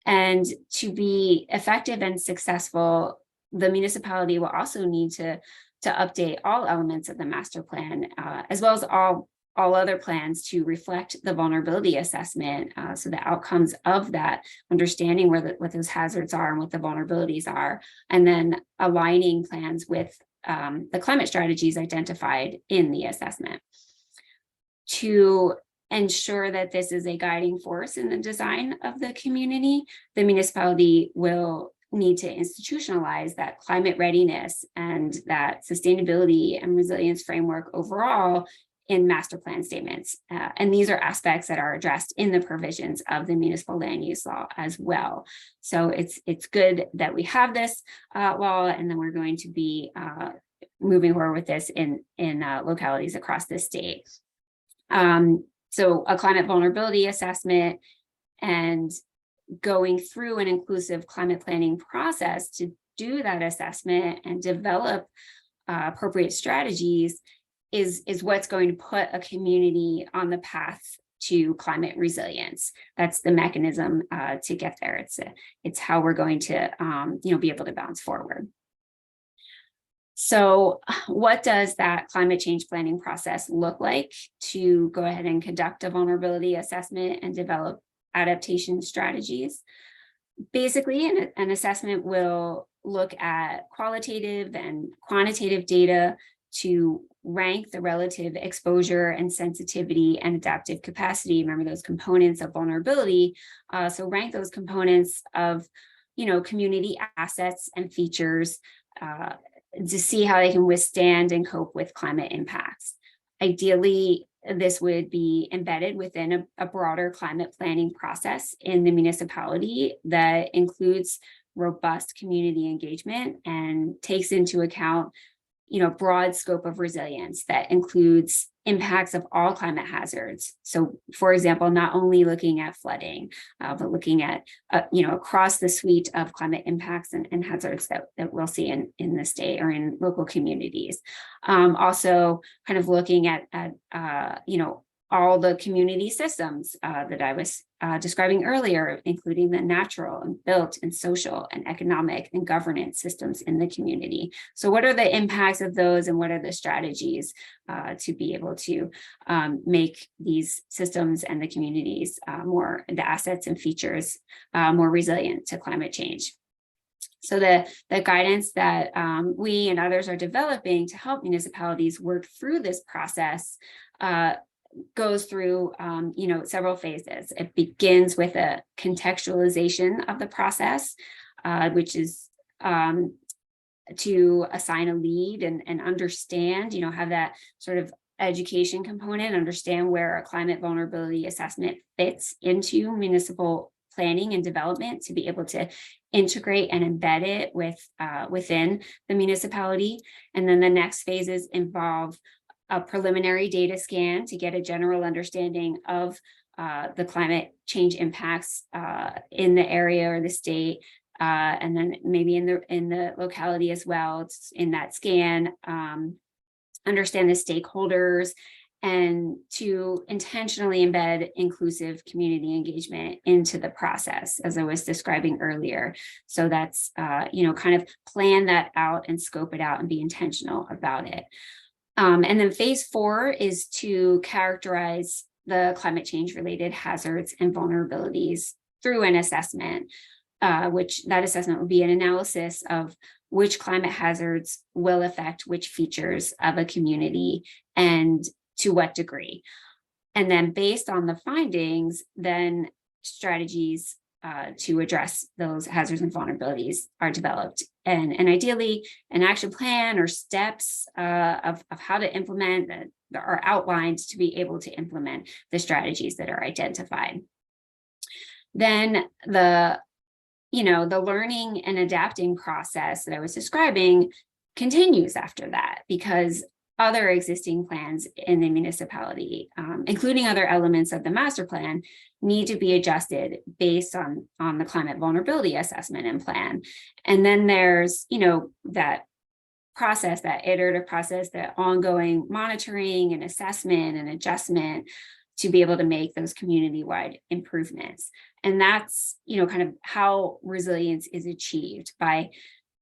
And to be effective and successful, the municipality will also need to update all elements of the master plan, as well as all other plans to reflect the vulnerability assessment. So the outcomes of that, understanding what those hazards are and what the vulnerabilities are, and then aligning plans with the climate strategies identified in the assessment. To ensure that this is a guiding force in the design of the community, the municipality will need to institutionalize that climate readiness and that sustainability and resilience framework overall in master plan statements. And these are aspects that are addressed in the provisions of the municipal land use law as well. So it's good that we have this law, and then we're going to be moving forward with this in localities across the state. So a climate vulnerability assessment and going through an inclusive climate planning process to do that assessment and develop appropriate strategies is what's going to put a community on the path to climate resilience. That's the mechanism to get there. It's how we're going to be able to bounce forward. So what does that climate change planning process look like to go ahead and conduct a vulnerability assessment and develop adaptation strategies? Basically, an assessment will look at qualitative and quantitative data to rank the relative exposure and sensitivity and adaptive capacity. Remember those components of vulnerability. So rank those components of, community assets and features to see how they can withstand and cope with climate impacts. Ideally, this would be embedded within a broader climate planning process in the municipality that includes robust community engagement and takes into account broad scope of resilience that includes impacts of all climate hazards. So, for example, not only looking at flooding, but looking at, across the suite of climate impacts and hazards that we'll see in the state or in local communities. Also, kind of looking at all the community systems that I was describing earlier, including the natural and built and social and economic and governance systems in the community. So what are the impacts of those and what are the strategies to be able to make these systems and the communities the assets and features more resilient to climate change? So the guidance that we and others are developing to help municipalities work through this process goes through, several phases. It begins with a contextualization of the process, which is to assign a lead and understand, have that sort of education component, understand where a climate vulnerability assessment fits into municipal planning and development to be able to integrate and embed it within the municipality. And then the next phases involve a preliminary data scan to get a general understanding of the climate change impacts in the area or the state, and then maybe in the locality as well. It's in that scan, understand the stakeholders, and to intentionally embed inclusive community engagement into the process, as I was describing earlier. So that's kind of plan that out and scope it out and be intentional about it. And then phase 4 is to characterize the climate change related hazards and vulnerabilities through an assessment, which that assessment would be an analysis of which climate hazards will affect which features of a community and to what degree. And then based on the findings, then strategies to address those hazards and vulnerabilities are developed, and ideally an action plan or steps of how to implement that are outlined to be able to implement the strategies that are identified. Then the learning and adapting process that I was describing continues after that, because other existing plans in the municipality, including other elements of the master plan, need to be adjusted based on the climate vulnerability assessment and plan. And then there's, that process, that iterative process, that ongoing monitoring and assessment and adjustment to be able to make those community-wide improvements. And that's, kind of how resilience is achieved, by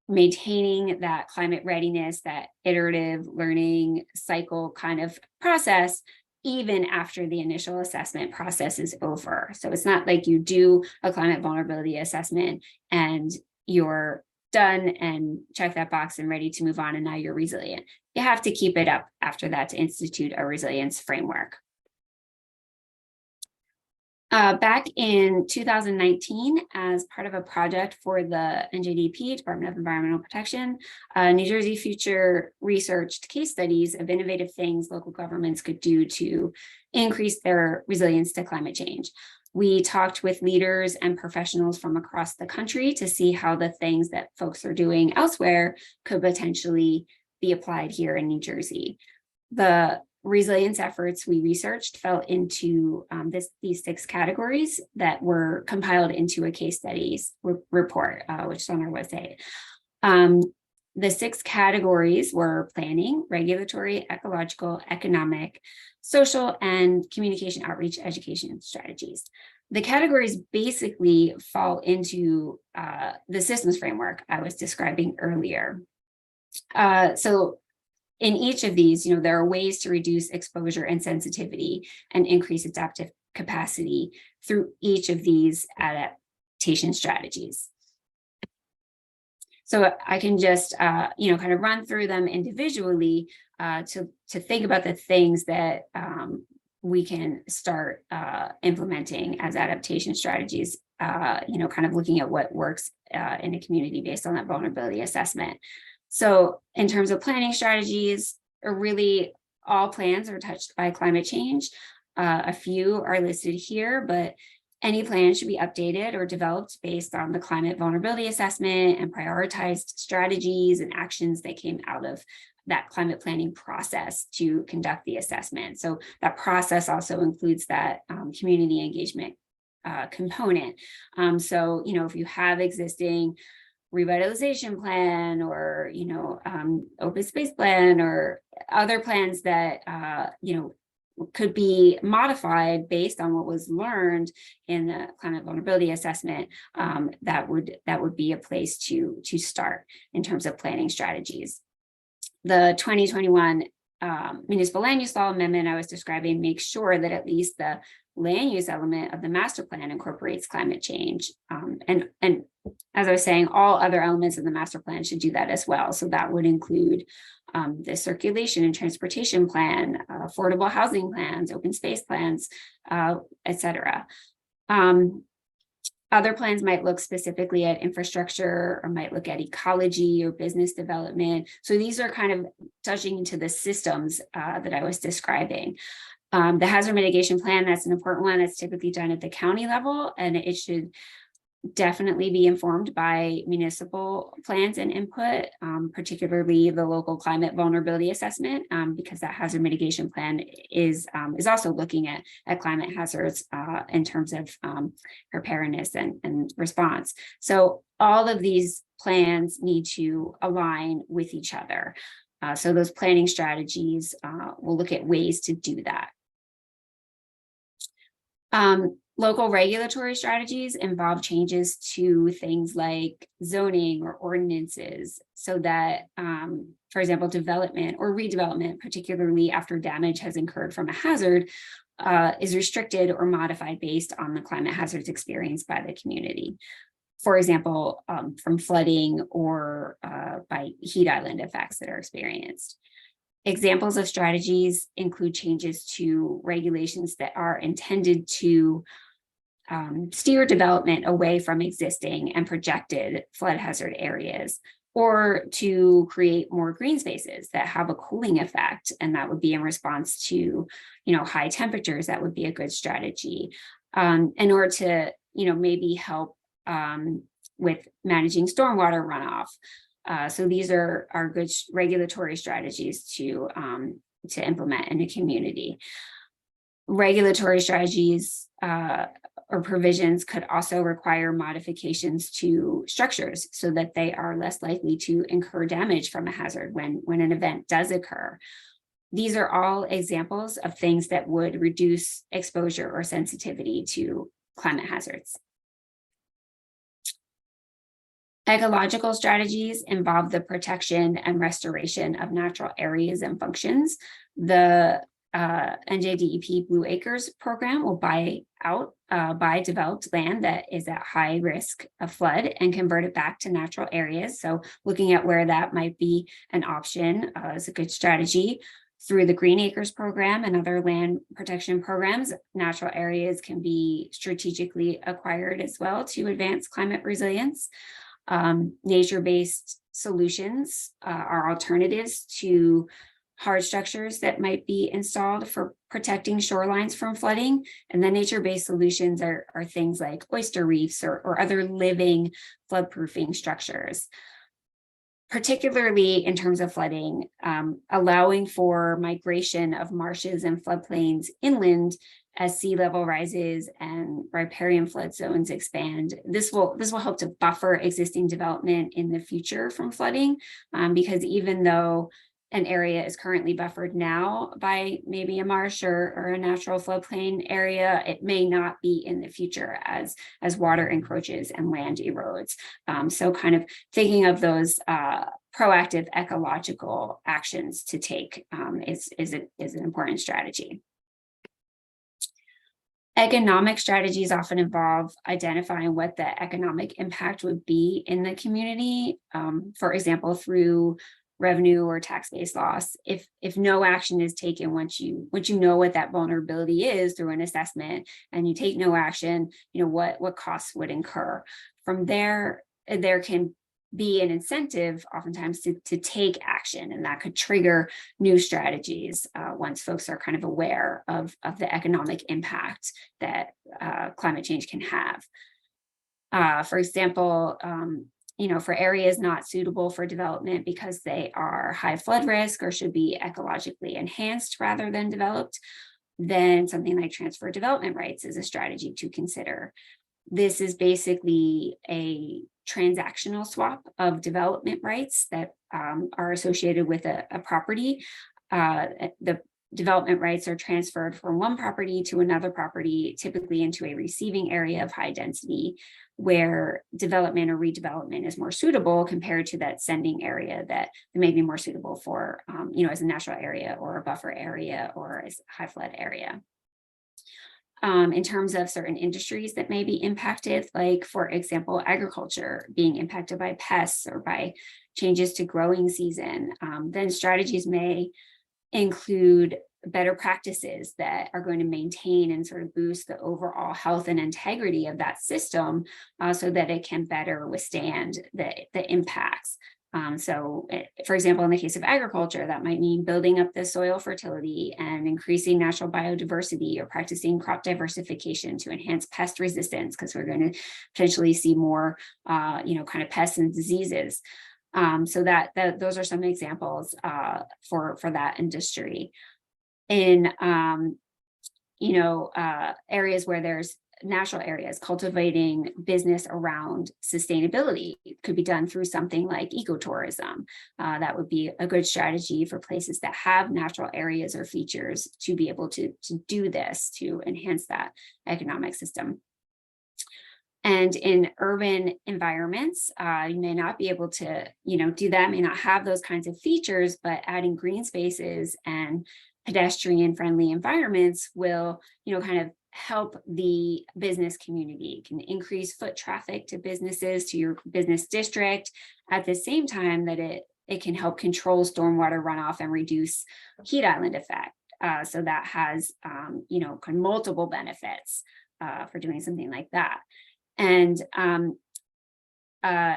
maintaining that climate readiness, that iterative learning cycle kind of process, even after the initial assessment process is over. So it's not like you do a climate vulnerability assessment and you're done and check that box and ready to move on, and now you're resilient. You have to keep it up after that to institute a resilience framework. Back in 2019, as part of a project for the NJDP, Department of Environmental Protection, New Jersey Future researched case studies of innovative things local governments could do to increase their resilience to climate change. We talked with leaders and professionals from across the country to see how the things that folks are doing elsewhere could potentially be applied here in New Jersey. The resilience efforts we researched fell into these 6 categories that were compiled into a case studies report, which is on our website. The 6 categories were planning, regulatory, ecological, economic, social, and communication, outreach, education strategies. The categories basically fall into the systems framework I was describing earlier. So in each of these, there are ways to reduce exposure and sensitivity and increase adaptive capacity through each of these adaptation strategies. So I can just, kind of run through them individually, to think about the things that we can start implementing as adaptation strategies, kind of looking at what works in a community based on that vulnerability assessment. So in terms of planning strategies, really all plans are touched by climate change. A few are listed here, but any plan should be updated or developed based on the climate vulnerability assessment and prioritized strategies and actions that came out of that climate planning process to conduct the assessment. So that process also includes that community engagement component. So, if you have existing revitalization plan or, open space plan or other plans that, could be modified based on what was learned in the climate vulnerability assessment, that would be a place to start in terms of planning strategies. The 2021 municipal land use law amendment I was describing makes sure that at least the land use element of the master plan incorporates climate change. And as I was saying, all other elements of the master plan should do that as well. So that would include the circulation and transportation plan, affordable housing plans, open space plans, et cetera. Other plans might look specifically at infrastructure or might look at ecology or business development. So these are kind of touching into the systems that I was describing. The hazard mitigation plan, that's an important one. That's typically done at the county level, and it should definitely be informed by municipal plans and input, particularly the local climate vulnerability assessment, because that hazard mitigation plan is also looking at climate hazards in terms of preparedness and response. So all of these plans need to align with each other. So those planning strategies will look at ways to do that. Local regulatory strategies involve changes to things like zoning or ordinances so that, for example, development or redevelopment, particularly after damage has incurred from a hazard, is restricted or modified based on the climate hazards experienced by the community. For example, from flooding or by heat island effects that are experienced. Examples of strategies include changes to regulations that are intended to steer development away from existing and projected flood hazard areas, or to create more green spaces that have a cooling effect. And that would be in response to, high temperatures. That would be a good strategy in order to, maybe help with managing stormwater runoff. So these are good regulatory strategies to implement in a community. Regulatory strategies or provisions could also require modifications to structures so that they are less likely to incur damage from a hazard when an event does occur. These are all examples of things that would reduce exposure or sensitivity to climate hazards. Ecological strategies involve the protection and restoration of natural areas and functions. The NJDEP Blue Acres program will buy developed land that is at high risk of flood and convert it back to natural areas. So looking at where that might be an option is a good strategy. Through the Green Acres program and other land protection programs, natural areas can be strategically acquired as well to advance climate resilience. Nature-based solutions are alternatives to hard structures that might be installed for protecting shorelines from flooding. And the nature-based solutions are things like oyster reefs or other living flood-proofing structures. Particularly in terms of flooding, allowing for migration of marshes and floodplains inland as sea level rises and riparian flood zones expand. This will help to buffer existing development in the future from flooding, because even though an area is currently buffered now by maybe a marsh or a natural floodplain area, it may not be in the future as water encroaches and land erodes. So kind of thinking of those proactive ecological actions to take is an important strategy. Economic strategies often involve identifying what the economic impact would be in the community, for example, through revenue or tax-based loss. If no action is taken once you know what that vulnerability is through an assessment, and you take no action, what costs would incur. From there can be an incentive oftentimes to take action, and that could trigger new strategies once folks are kind of aware of the economic impact that climate change can have. For example, for areas not suitable for development because they are high flood risk or should be ecologically enhanced rather than developed, then something like transfer development rights is a strategy to consider. This is basically a transactional swap of development rights that are associated with a property. The development rights are transferred from one property to another property, typically into a receiving area of high density, where development or redevelopment is more suitable compared to that sending area that may be more suitable for, as a natural area or a buffer area or as a high flood area. In terms of certain industries that may be impacted, like, for example, agriculture being impacted by pests or by changes to growing season, then strategies may include better practices that are going to maintain and sort of boost the overall health and integrity of that system so that it can better withstand the impacts. For example, in the case of agriculture, that might mean building up the soil fertility and increasing natural biodiversity, or practicing crop diversification to enhance pest resistance, because we're going to potentially see more, kind of pests and diseases. So those are some examples for that industry. In areas where there's natural areas, cultivating business around sustainability could be done through something like ecotourism. That would be a good strategy for places that have natural areas or features to be able to do this, to enhance that economic system. And in urban environments, you may not be able to, do that, may not have those kinds of features, but adding green spaces and pedestrian-friendly environments will, kind of help the business community, can increase foot traffic to businesses, to your business district, at the same time that it can help control stormwater runoff and reduce heat island effect. So that has, multiple benefits for doing something like that. And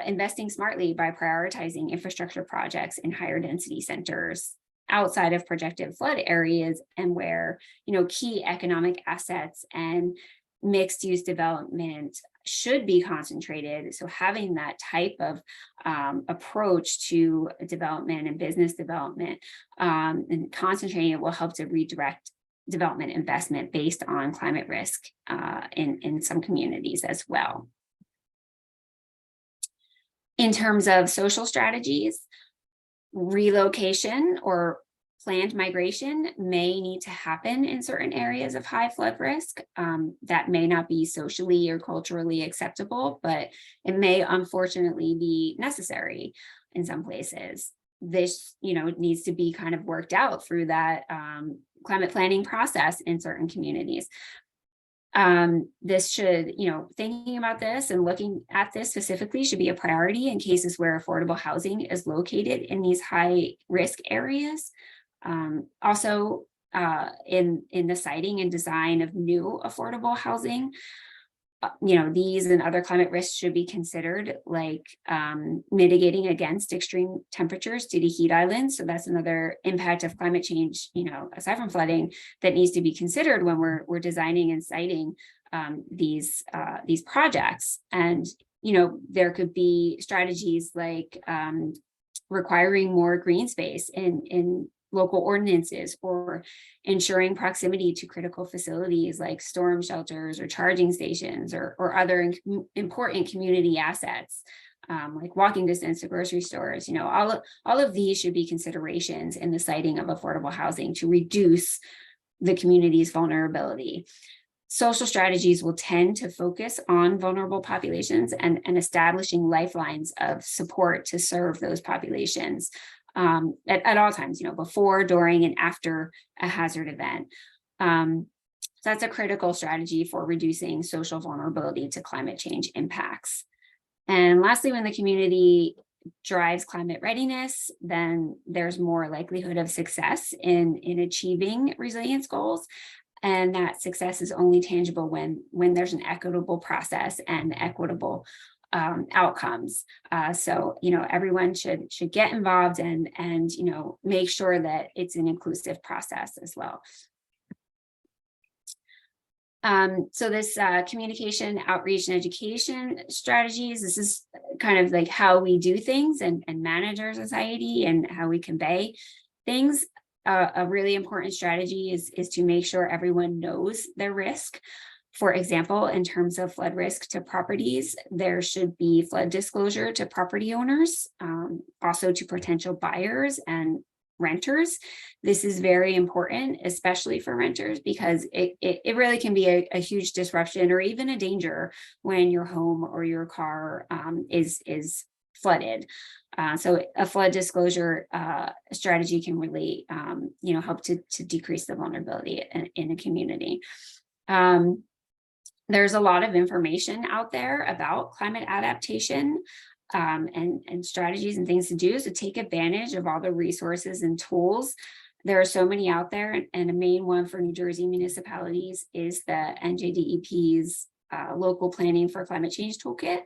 investing smartly by prioritizing infrastructure projects in higher density centers outside of projected flood areas, and where, key economic assets and mixed use development should be concentrated. So having that type of approach to development and business development and concentrating it will help to redirect development investment based on climate risk in some communities as well. In terms of social strategies, relocation or planned migration may need to happen in certain areas of high flood risk. That may not be socially or culturally acceptable, but it may unfortunately be necessary in some places. This, needs to be kind of worked out through that climate planning process in certain communities. This should, thinking about this and looking at this specifically should be a priority in cases where affordable housing is located in these high risk areas. Also, in the siting and design of new affordable housing, these and other climate risks should be considered, like mitigating against extreme temperatures due to heat islands. So that's another impact of climate change, aside from flooding, that needs to be considered when we're designing and siting these projects. And there could be strategies like requiring more green space in local ordinances, or ensuring proximity to critical facilities like storm shelters or charging stations, or other important community assets, like walking distance to grocery stores. All of these should be considerations in the siting of affordable housing to reduce the community's vulnerability. Social strategies will tend to focus on vulnerable populations and establishing lifelines of support to serve those populations at all times, before, during, and after a hazard event. So that's a critical strategy for reducing social vulnerability to climate change impacts. And lastly, when the community drives climate readiness, then there's more likelihood of success in achieving resilience goals. And that success is only tangible when there's an equitable process and equitable outcomes. So, everyone should get involved and make sure that it's an inclusive process as well. So this communication, outreach, and education strategies, this is kind of like how we do things and manage our society and how we convey things. A really important strategy is to make sure everyone knows their risk. For example, in terms of flood risk to properties, there should be flood disclosure to property owners, also to potential buyers and renters. This is very important, especially for renters, because it really can be a huge disruption or even a danger when your home or your car is flooded. So a flood disclosure strategy can really help to decrease the vulnerability in a community. There's a lot of information out there about climate adaptation and strategies and things to do. So take advantage of all the resources and tools. There are so many out there, and a main one for New Jersey municipalities is the NJDEP's local planning for climate change toolkit.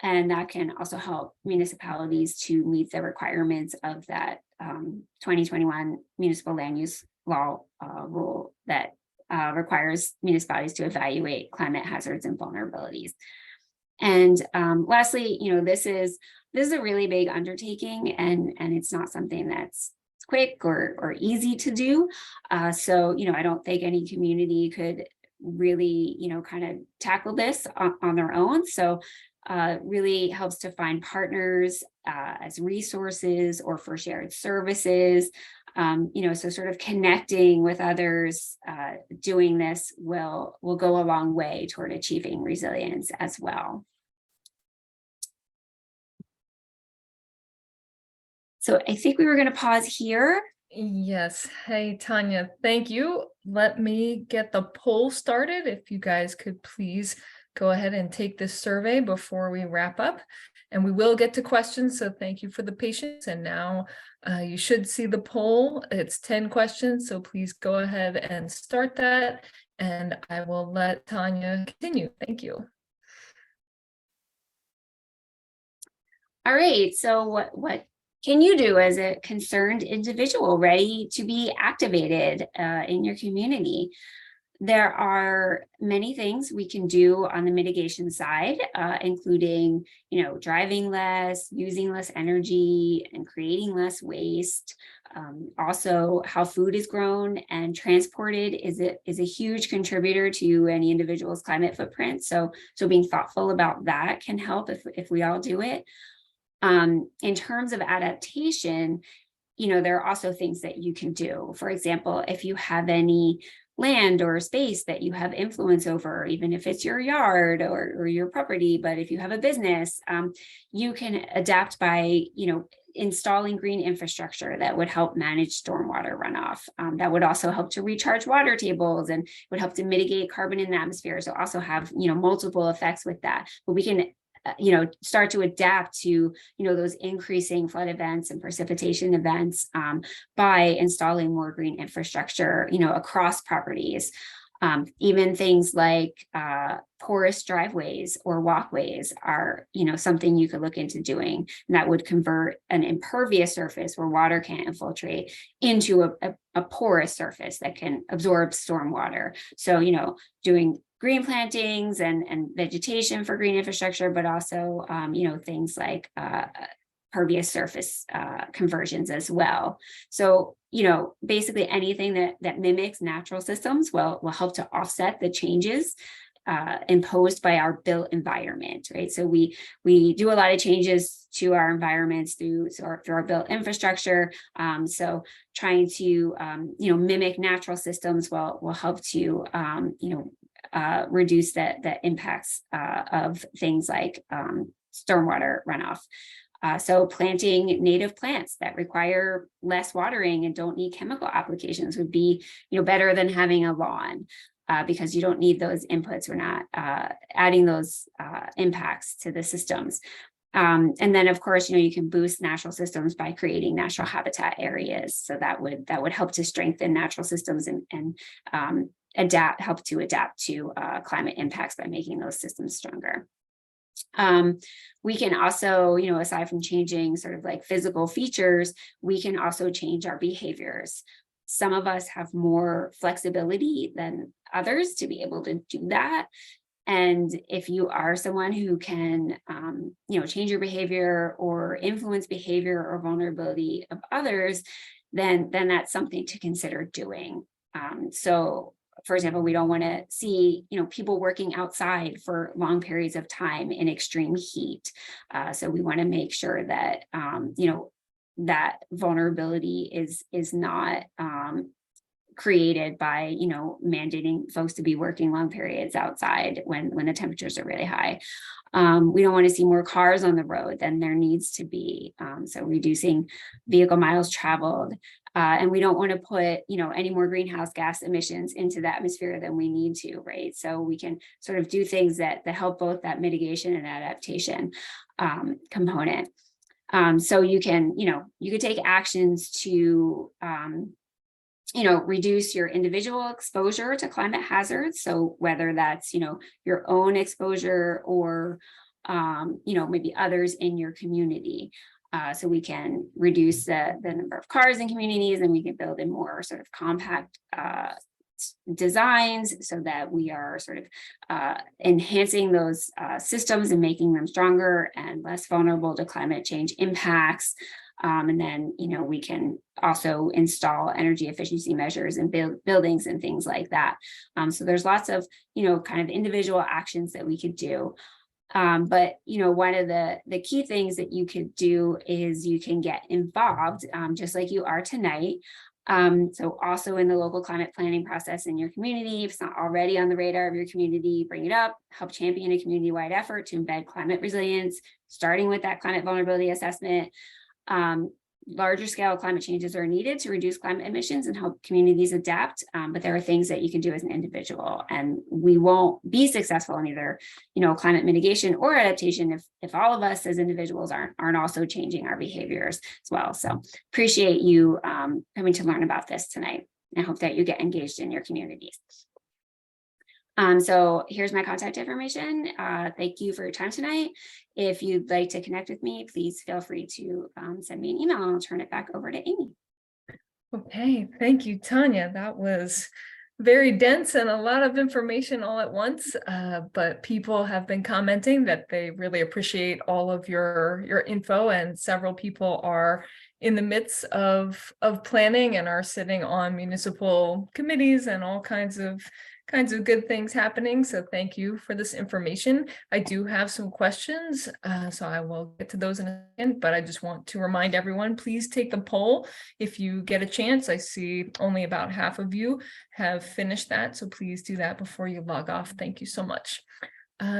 And that can also help municipalities to meet the requirements of that 2021 municipal land use law rule that requires municipalities to evaluate climate hazards and vulnerabilities. And lastly, this is a really big undertaking, and it's not something that's quick or easy to do. So I don't think any community could really kind of tackle this on their own. So really helps to find partners as resources or for shared services. So sort of connecting with others doing this will go a long way toward achieving resilience as well. So I think we were going to pause here. Yes. Hey, Tanya, thank you. Let me get the poll started. If you guys could please go ahead and take this survey before we wrap up. And we will get to questions, so thank you for the patience. And now you should see the poll. It's 10 questions, so please go ahead and start that. And I will let Tanya continue. Thank you. All right, so what can you do as a concerned individual ready to be activated in your community? There are many things we can do on the mitigation side, including, driving less, using less energy, and creating less waste. Also, how food is grown and transported is a huge contributor to any individual's climate footprint. So being thoughtful about that can help if we all do it. In terms of adaptation, there are also things that you can do. For example, if you have any land or space that you have influence over, even if it's your yard or your property, but if you have a business, you can adapt by, installing green infrastructure that would help manage stormwater runoff. That would also help to recharge water tables and would help to mitigate carbon in the atmosphere. So also have, multiple effects with that. But we can start to adapt to, those increasing flood events and precipitation events by installing more green infrastructure, across properties. Even things like porous driveways or walkways are, something you could look into doing. And that would convert an impervious surface where water can't infiltrate into a porous surface that can absorb stormwater. So, doing green plantings and vegetation for green infrastructure, but also, things like pervious surface conversions as well. So, basically anything that mimics natural systems will help to offset the changes imposed by our built environment, right? So we do a lot of changes to our environments through our built infrastructure. So trying to mimic natural systems will help to reduce the impacts of things like stormwater runoff. So planting native plants that require less watering and don't need chemical applications would be, better than having a lawn because you don't need those inputs. We're not adding those impacts to the systems. And then, of course, you can boost natural systems by creating natural habitat areas. So that would help to strengthen natural systems and help to adapt to climate impacts by making those systems stronger. We can also, aside from changing sort of like physical features, we can also change our behaviors. Some of us have more flexibility than others to be able to do that. And if you are someone who can, change your behavior or influence behavior or vulnerability of others, then that's something to consider doing. So, for example, we don't want to see, people working outside for long periods of time in extreme heat. So we want to make sure that, that vulnerability is not created by, mandating folks to be working long periods outside when the temperatures are really high. We don't want to see more cars on the road than there needs to be. So reducing vehicle miles traveled. And we don't want to put, any more greenhouse gas emissions into the atmosphere than we need to, right? So we can sort of do things that help both that mitigation and adaptation component. So you can take actions to reduce your individual exposure to climate hazards. So whether that's, your own exposure or, maybe others in your community. So we can reduce the number of cars in communities, and we can build in more sort of compact designs so that we are sort of enhancing those systems and making them stronger and less vulnerable to climate change impacts. And then, we can also install energy efficiency measures in buildings and things like that. So there's lots of, kind of individual actions that we could do. But, one of the key things that you could do is you can get involved, just like you are tonight. So also in the local climate planning process in your community, if it's not already on the radar of your community, bring it up, help champion a community-wide effort to embed climate resilience, starting with that climate vulnerability assessment. Larger scale climate changes are needed to reduce climate emissions and help communities adapt. But there are things that you can do as an individual, and we won't be successful in either, climate mitigation or adaptation if all of us as individuals aren't also changing our behaviors as well. So appreciate you coming to learn about this tonight, and hope that you get engaged in your communities. So here's my contact information. Thank you for your time tonight. If you'd like to connect with me, please feel free to send me an email, and I'll turn it back over to Amy. Okay, thank you, Tanya. That was very dense and a lot of information all at once, but people have been commenting that they really appreciate all of your info, and several people are in the midst of planning and are sitting on municipal committees and all kinds of good things happening. So thank you for this information. I do have some questions, so I will get to those in a second, but I just want to remind everyone, please take the poll if you get a chance. I see only about half of you have finished that, so please do that before you log off. Thank you so much.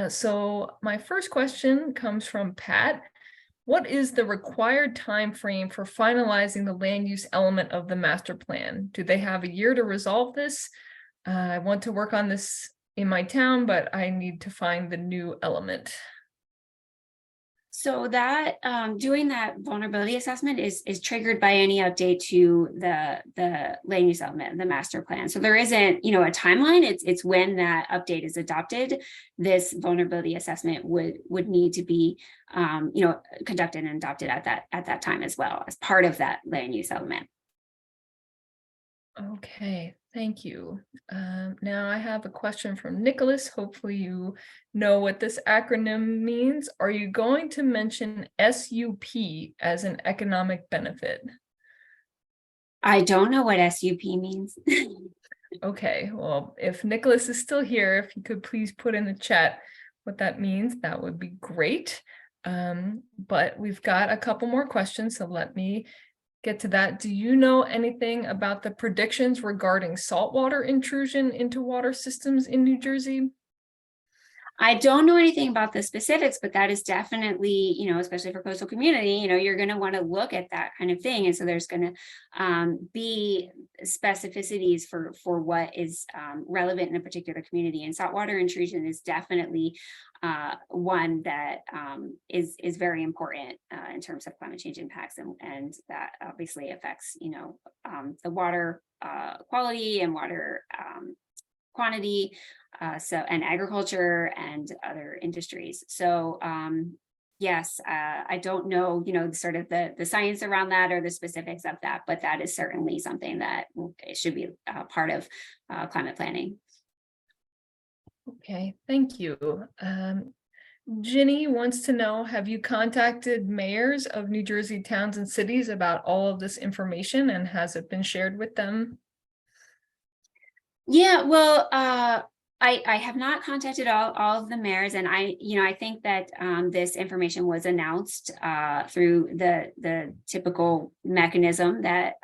So my first question comes from Pat. What is the required time frame for finalizing the land use element of the master plan? Do they have a year to resolve this? I want to work on this in my town, but I need to find the new element. So that doing that vulnerability assessment is triggered by any update to the land use element, the master plan. So there isn't, a timeline. It's when that update is adopted, this vulnerability assessment would need to be, conducted and adopted at that time as well as part of that land use element. Okay, thank you. Now I have a question from Nicholas. Hopefully you know what this acronym means. Are you going to mention SUP as an economic benefit? I don't know what SUP means. Okay, well, if Nicholas is still here, if you could please put in the chat what that means, that would be great. But we've got a couple more questions, so let me get to that. Do you know anything about the predictions regarding saltwater intrusion into water systems in New Jersey? I don't know anything about the specifics, but that is definitely, especially for coastal community, you're going to want to look at that kind of thing. And so there's going to be specificities for what is relevant in a particular community. And saltwater intrusion is definitely one that is very important in terms of climate change impacts, and that obviously affects, the water quality and water quantity, and agriculture and other industries. So yes, I don't know, sort of the science around that or the specifics of that, but that is certainly something that should be part of climate planning. Okay, thank you. Ginny wants to know, have you contacted mayors of New Jersey towns and cities about all of this information, and has it been shared with them? Yeah, well, I have not contacted all of the mayors, and I think that this information was announced through the typical mechanism that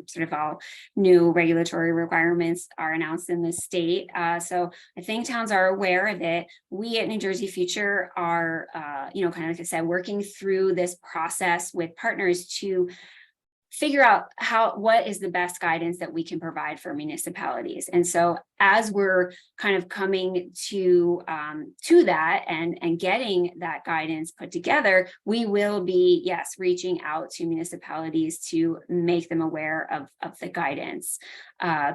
sort of all new regulatory requirements are announced in the state. So I think towns are aware of it. We at New Jersey Future are, kind of like I said, working through this process with partners to figure out what is the best guidance that we can provide for municipalities. And so as we're kind of coming to that and getting that guidance put together, we will be, yes, reaching out to municipalities to make them aware of the guidance,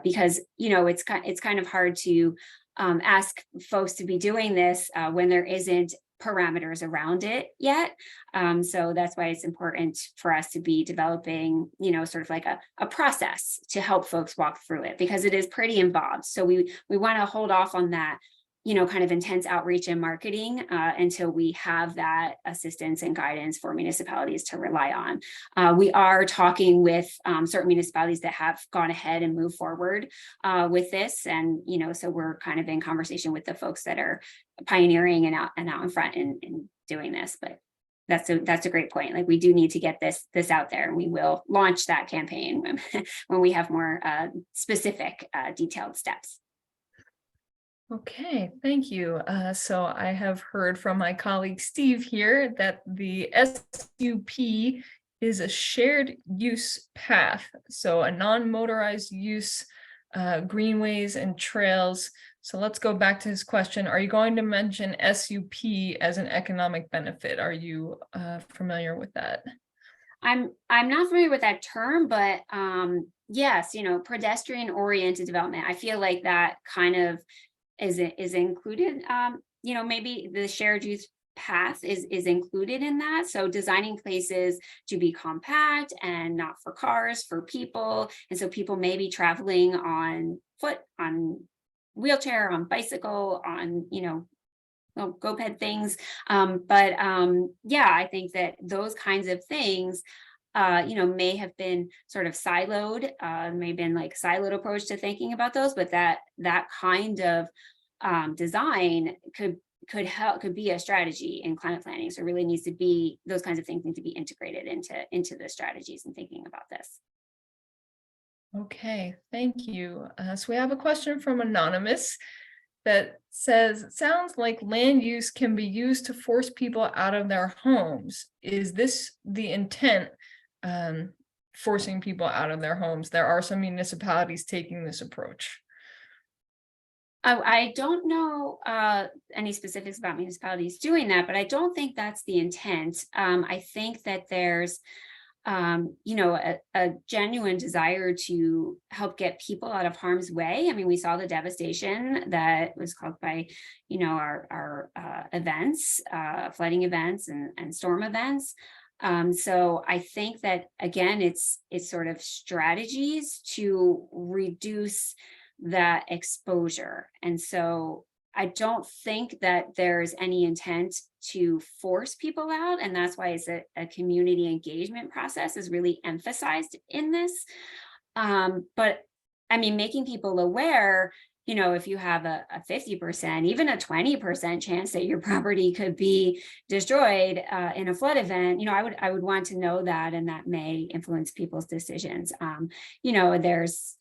because it's kind of hard to ask folks to be doing this when there isn't parameters around it yet. So that's why it's important for us to be developing, sort of like a process to help folks walk through it, because it is pretty involved. So we want to hold off on that, kind of intense outreach and marketing until we have that assistance and guidance for municipalities to rely on. We are talking with certain municipalities that have gone ahead and moved forward with this. And, so we're kind of in conversation with the folks that are pioneering and out in front in doing this. But that's a great point. Like, we do need to get this out there, and we will launch that campaign when we have more specific detailed steps. Okay, thank you. So I have heard from my colleague Steve here that the SUP is a shared use path, so a non-motorized use, greenways and trails. So let's go back to his question. Are you going to mention SUP as an economic benefit? Are you familiar with that? I'm not familiar with that term, but yes, pedestrian oriented development. I feel like that kind of is included. Maybe the shared use path is included in that. So designing places to be compact and not for cars, for people. And so people may be traveling on foot, on wheelchair, on bicycle, on, GoPed things. Yeah, I think that those kinds of things may have been sort of siloed, may have been like siloed approach to thinking about those, but that kind of design could be a strategy in climate planning. So it really needs to be, those kinds of things need to be integrated into the strategies and thinking about this. Okay, thank you. So we have a question from Anonymous that says, it sounds like land use can be used to force people out of their homes. Is this the intent, forcing people out of their homes? There are some municipalities taking this approach. I don't know any specifics about municipalities doing that, but I don't think that's the intent. I think that there's a genuine desire to help get people out of harm's way. I mean, we saw the devastation that was caused by, our events, flooding events and storm events. So I think that, again, it's sort of strategies to reduce that exposure. And so I don't think that there's any intent to force people out. And that's why it's a community engagement process is really emphasized in this. But I mean, making people aware, if you have a 50%, even a 20% chance that your property could be destroyed in a flood event, I would want to know that, and that may influence people's decisions. There's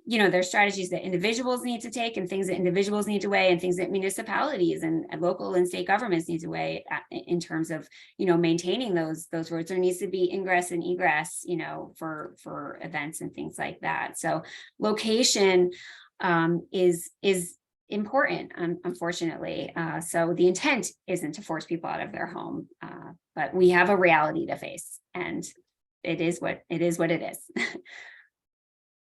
there's strategies that individuals need to take and things that individuals need to weigh and things that municipalities and local and state governments need to weigh in terms of, maintaining those roads. There needs to be ingress and egress, for events and things like that. So location is important, unfortunately. So the intent isn't to force people out of their home, but we have a reality to face, and it is what it is.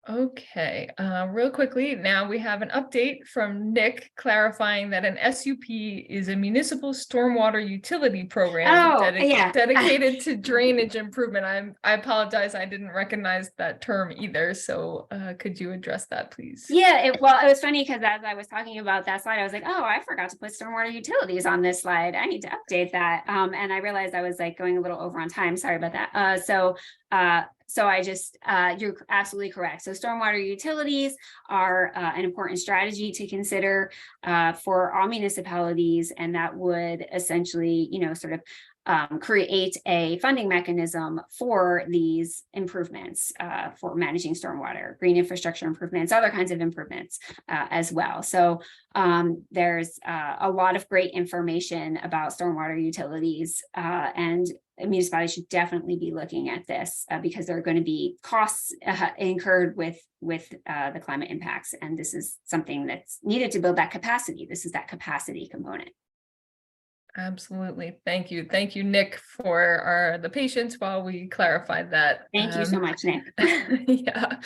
Okay, real quickly, now we have an update from Nick clarifying that an SUP is a municipal stormwater utility program Oh, yeah. dedicated to drainage improvement. I apologize, I didn't recognize that term either. So could you address that, please? Yeah, well, it was funny because as I was talking about that slide, I was like, oh, I forgot to put stormwater utilities on this slide. I need to update that. And I realized I was like going a little over on time. Sorry about that. So I just, you're absolutely correct. So stormwater utilities are an important strategy to consider for all municipalities, and that would essentially, sort of create a funding mechanism for these improvements, for managing stormwater, green infrastructure improvements, other kinds of improvements as well. So there's a lot of great information about stormwater utilities, and municipalities should definitely be looking at this because there are going to be costs incurred with the climate impacts. And this is something that's needed to build that capacity. This is that capacity component. Absolutely. Thank you. Thank you, Nick, for the patience while we clarified that. Thank you so much, Nick. Yeah.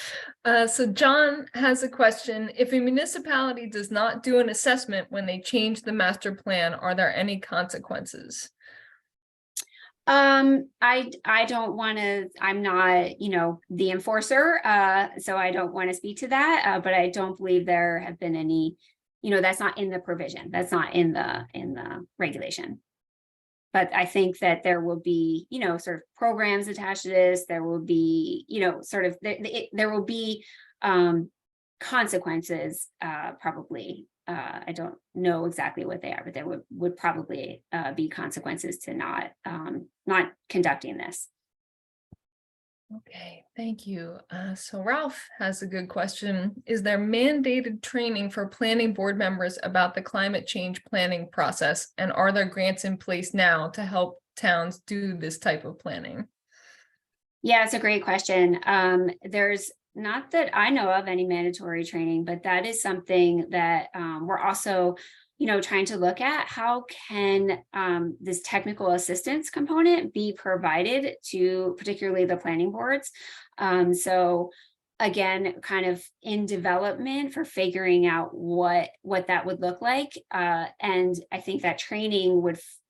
So John has a question. If a municipality does not do an assessment when they change the master plan, are there any consequences? I don't want to, I'm not, the enforcer, so I don't want to speak to that, but I don't believe there have been any, that's not in the provision. That's not in the regulation. But I think that there will be, sort of programs attached to this. There will be, sort of, there will be consequences, probably. I don't know exactly what they are, but there would probably be consequences to not conducting this. Okay, thank you. So Ralph has a good question. Is there mandated training for planning board members about the climate change planning process? And are there grants in place now to help towns do this type of planning? Yeah, it's a great question. There's not that I know of any mandatory training, but that is something that we're also, trying to look at. How can this technical assistance component be provided to particularly the planning boards? So again, kind of in development for figuring out what that would look like. And I think that training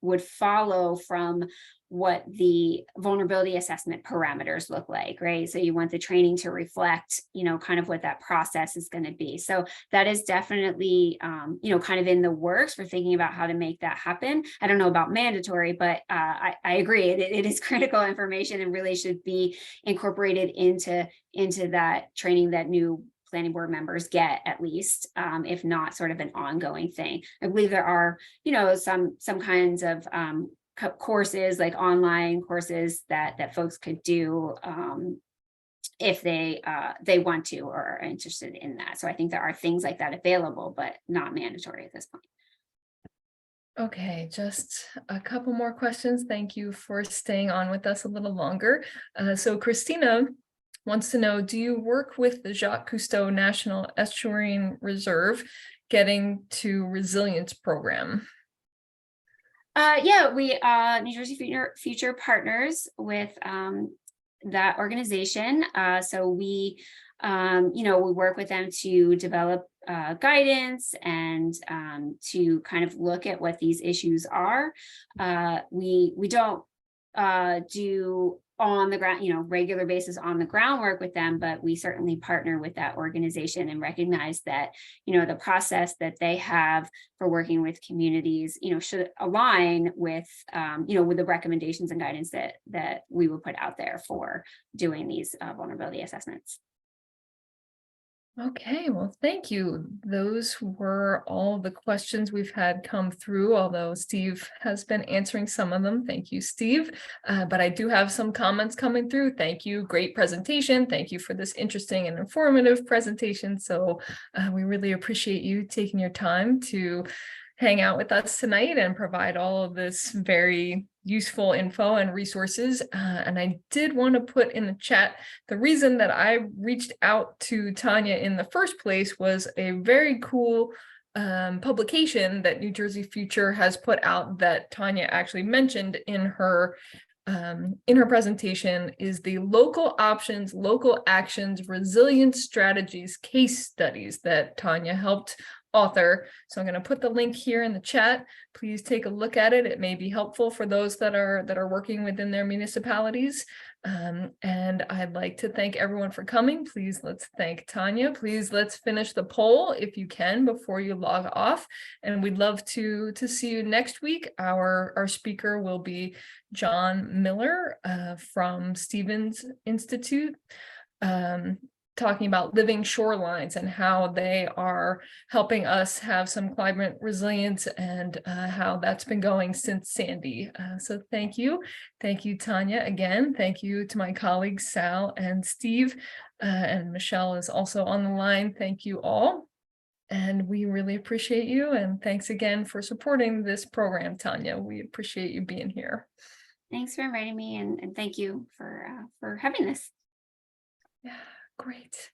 would follow from what the vulnerability assessment parameters look like, right? So you want the training to reflect, kind of what that process is going to be. So that is definitely, kind of in the works. We're thinking about how to make that happen. I don't know about mandatory, but I agree. It is critical information and really should be incorporated into that training that new planning board members get, at least, if not sort of an ongoing thing. I believe there are, some kinds of courses, like online courses that folks could do if they want to or are interested in that. So I think there are things like that available, but not mandatory at this point. Okay, just a couple more questions. Thank you for staying on with us a little longer. So Christina wants to know, do you work with the Jacques Cousteau National Estuarine Reserve Getting to Resilience program? Yeah, we New Jersey Future partners with that organization. So we, we work with them to develop guidance and to kind of look at what these issues are. We don't do on the ground, regular basis on the ground work with them, but we certainly partner with that organization and recognize that, the process that they have for working with communities, should align with, with the recommendations and guidance that we would put out there for doing these vulnerability assessments. Okay, well, thank you. Those were all the questions we've had come through, although Steve has been answering some of them. Thank you, Steve. But I do have some comments coming through. Thank you. Great presentation. Thank you for this interesting and informative presentation. So we really appreciate you taking your time to hang out with us tonight and provide all of this very useful info and resources. And I did want to put in the chat the reason that I reached out to Tanya in the first place was a very cool publication that New Jersey Future has put out that Tanya actually mentioned in her presentation is the Local Options, Local Actions, Resilience Strategies case studies that Tanya helped author. So I'm going to put the link here in the chat. Please take a look at it. It may be helpful for those that are working within their municipalities. And I'd like to thank everyone for coming. Please let's thank Tanya. Please let's finish the poll if you can before you log off. And we'd love to see you next week. Our speaker will be John Miller from Stevens Institute. Talking about living shorelines and how they are helping us have some climate resilience and how that's been going since Sandy. So thank you. Thank you, Tanya, again. Thank you to my colleagues, Sal and Steve, and Michelle is also on the line. Thank you all. And we really appreciate you. And thanks again for supporting this program, Tanya. We appreciate you being here. Thanks for inviting me, and thank you for having this. Yeah, great.